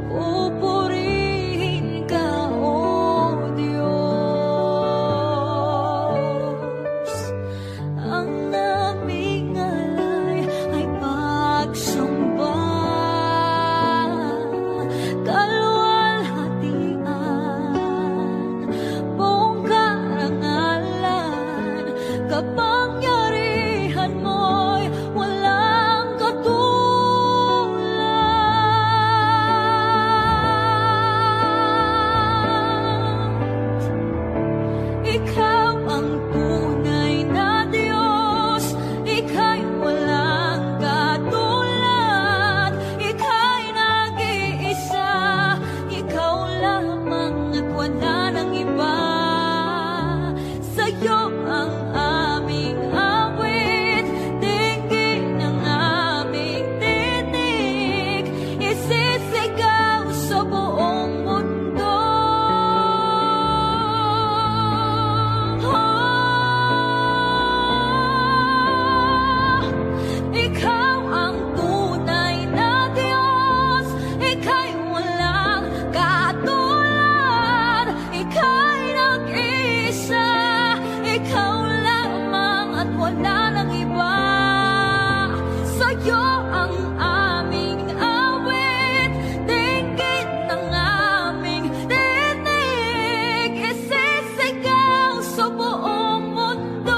Pupurihin ka, O Diyos. Ang aming alay ay pagsamba, kalwalhatian, buong karangalan, kapangyarihan mo'y walang katulad. Ikaw ang tunay na Diyos, Ika'y walang katulad, Ika'y nag-iisa, Ikaw lamang at wala nang iba. Sa'yo ang aming awit, dinggin ang aming tinig, isisigaw sa buong mundo. Ikaw ang tunay na Diyos, Ika'y walang katulad, Ika'y nag-iisa, Ikaw lamang at wala nang iba. Sa'yo ang aming awit, dinggin ang aming tinig, isisigaw sa buong mundo.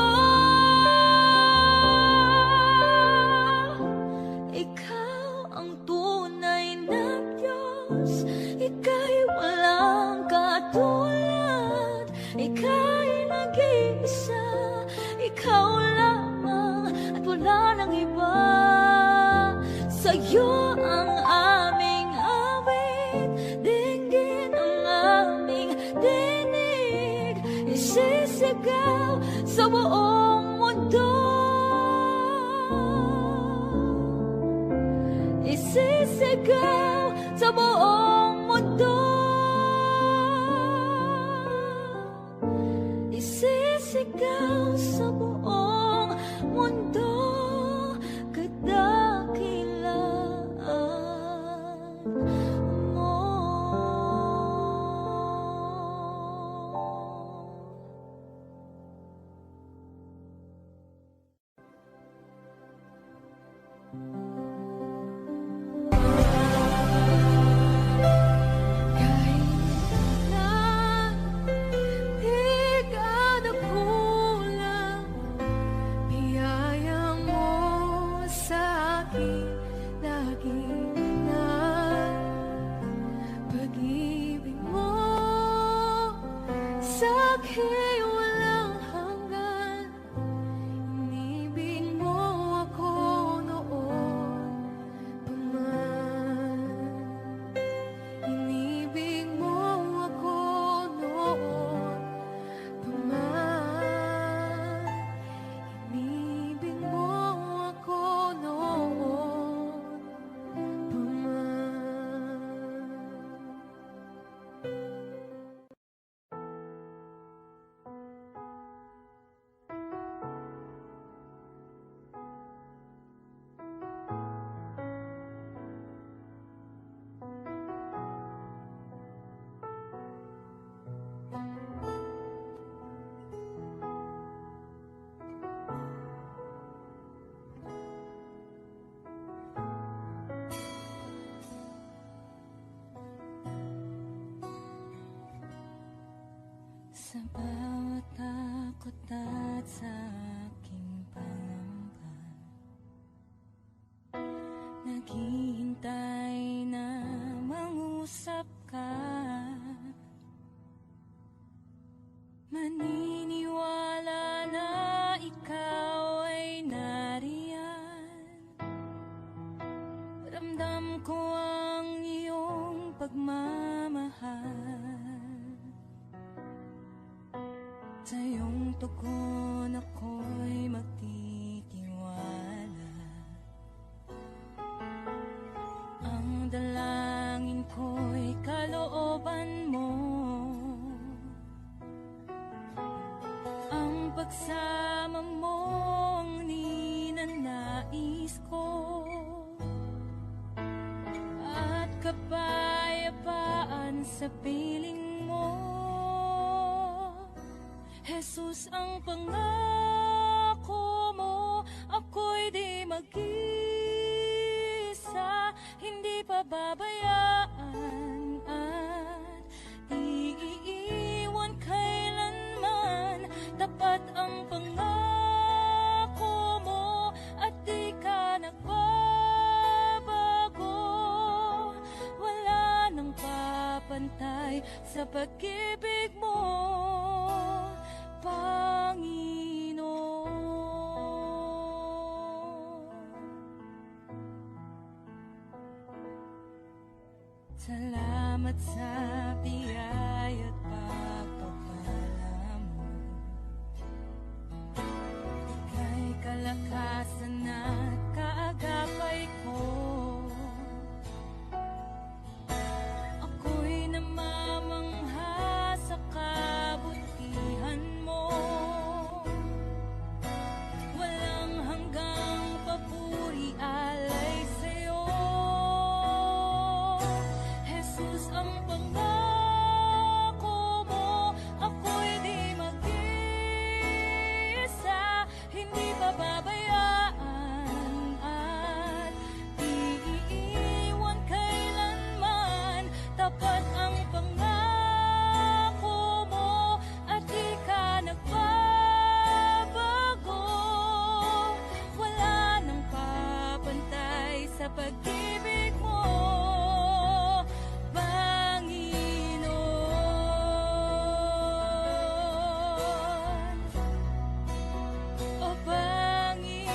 Ikaw ang tunay na Diyos, Ika'y walang katulad, Ika'y nag-iisa, Ikaw lamang at wala nang iba. Sa'yo ang aming awit, dinggin ang aming tinig, isisigaw sa buong mundo. Isisigaw sa buong mundo. Isisigaw sa buong mundo, kadakilaan mo.
Sa bawat takot at sa aking pangamba, Naghihintay na mangusap ka, maniniwala na ikaw ay nariyan. Ramdam ko ang iyong pagmamahal, sa iyong tugon ako'y magtitiwala. Ang dalangin ko'y kalooban mo, ang pagsama mo ang ninanais ko, at kapayapaan sa piling mo. Jesus, ang pangako mo, ako'y di mag-isa, hindi pababayaan at di iiwan kailanman. Tapat ang pangako mo at di ka nagbabago. Wala nang papantay sa pag-ibig mo, Panginoon. Salamat sa biyaya at pagpapala mo. Ika'y kalakasan at kaagapay ko. Ako'y namamangha sa kabutihan mo. Walang hanggang papuri alay sa'yo. Jesus, ang pangako mo, ako'y di mag-isa, hindi pababayaan at di iiwan kailanman. Tapat ang pangako mo at di ka nagbabago. Wala nang papantay sa pag-ibig mo, Panginoon. O Panginoon.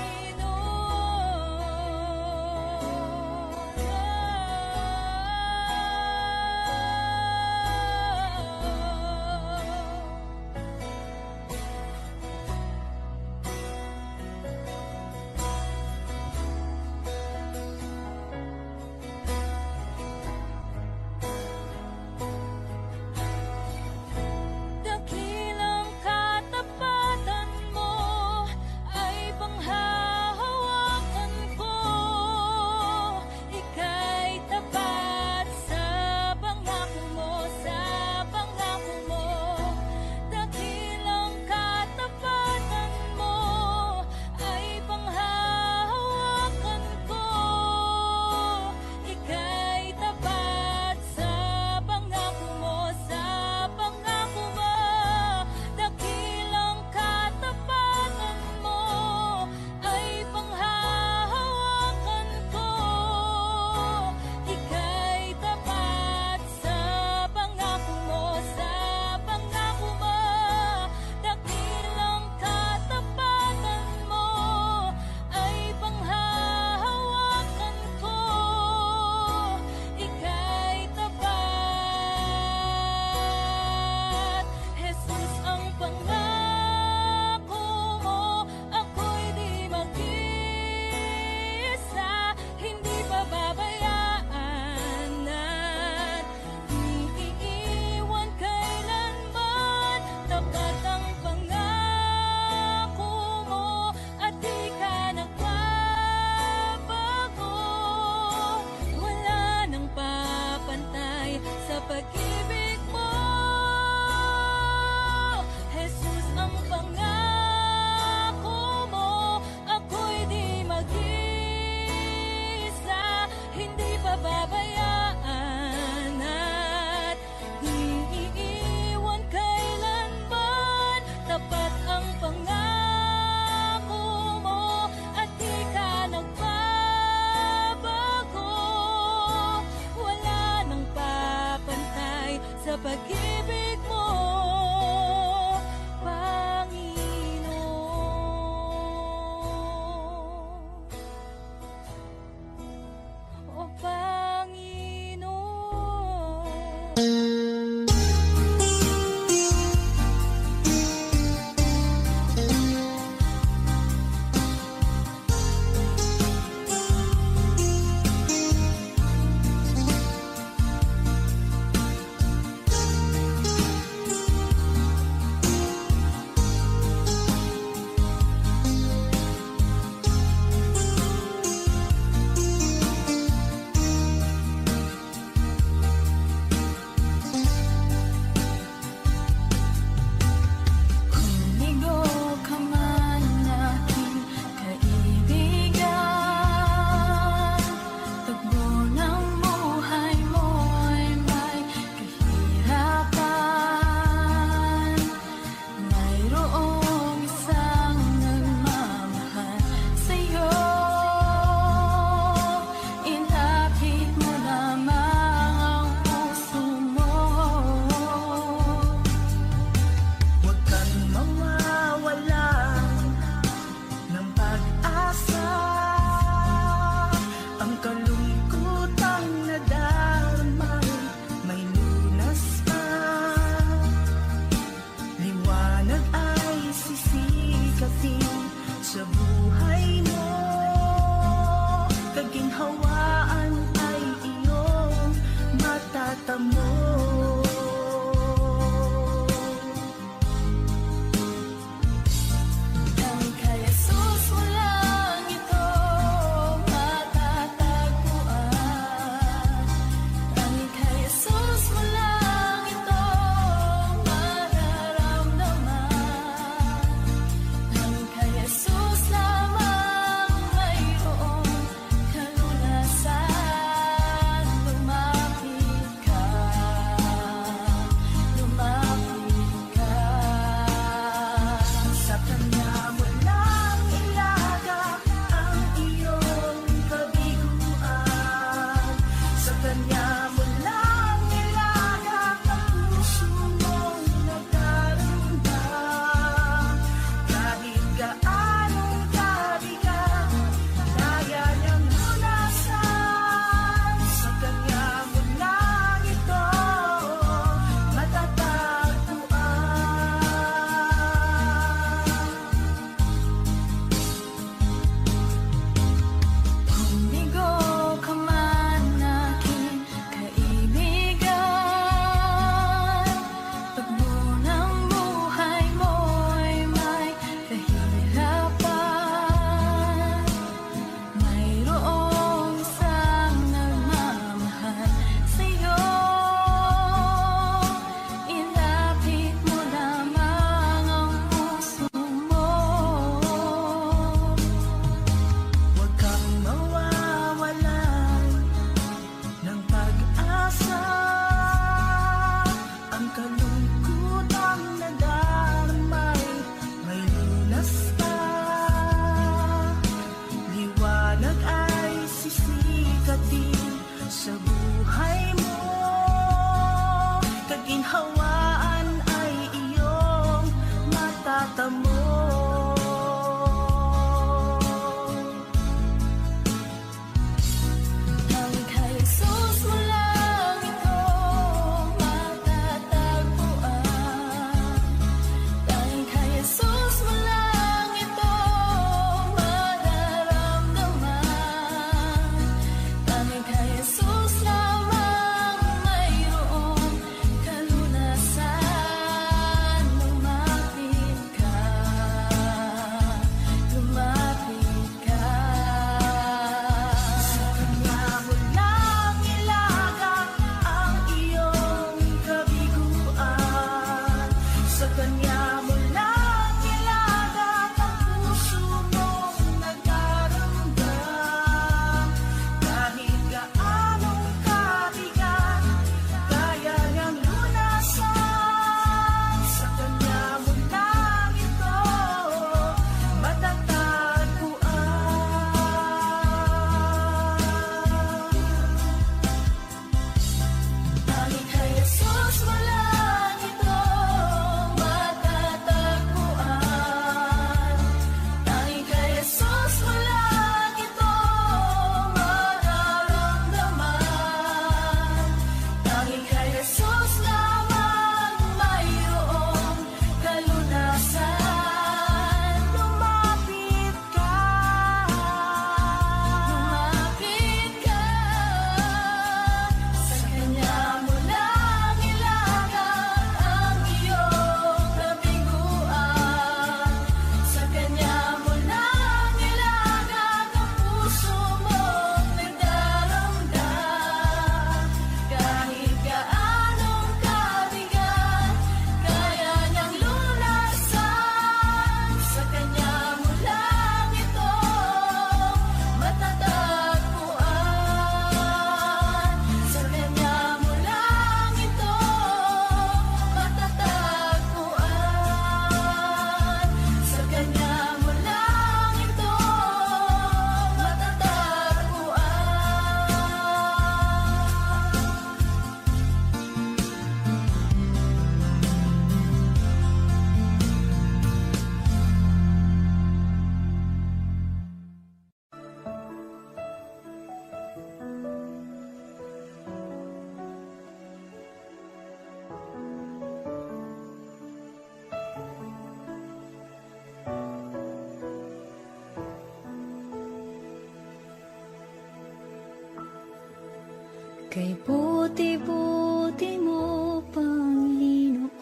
Kay buti-buti mo, Panginoon,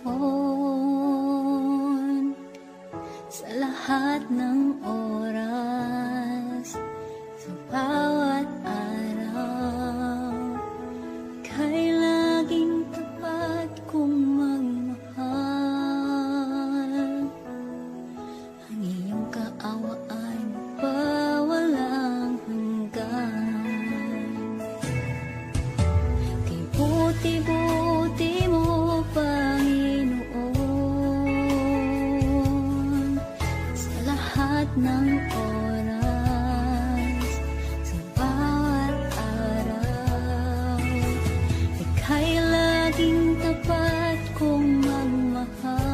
sa lahat ng oras, sa bawat araw, kay laging tapat kong magmahal. Ang iyong kaawaan pa walang hanggan. Kay buti-buti mo, Panginoon, sa lahat ng oras, sa bawat araw, ika'y laging tapat kong magmahal.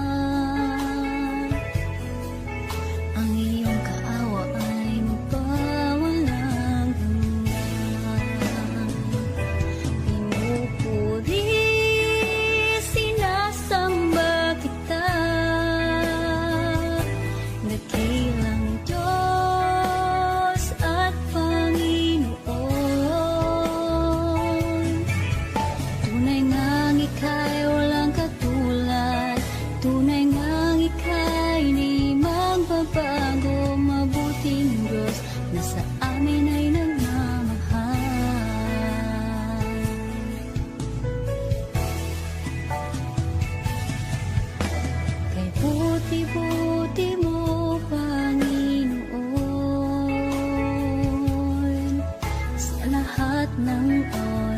Ang iyong kaawa ay magpawalang hanggan. Pinupuri, sinasamba kita, dakilang Diyos at Panginoon. Tunay ngang ika'y walang katulad, tunay ngang ika'y di magbabago, mabuting Diyos na sa amin ay nagmamahal. Kay buti-buti mo, Panginoon, sa lahat ng oras,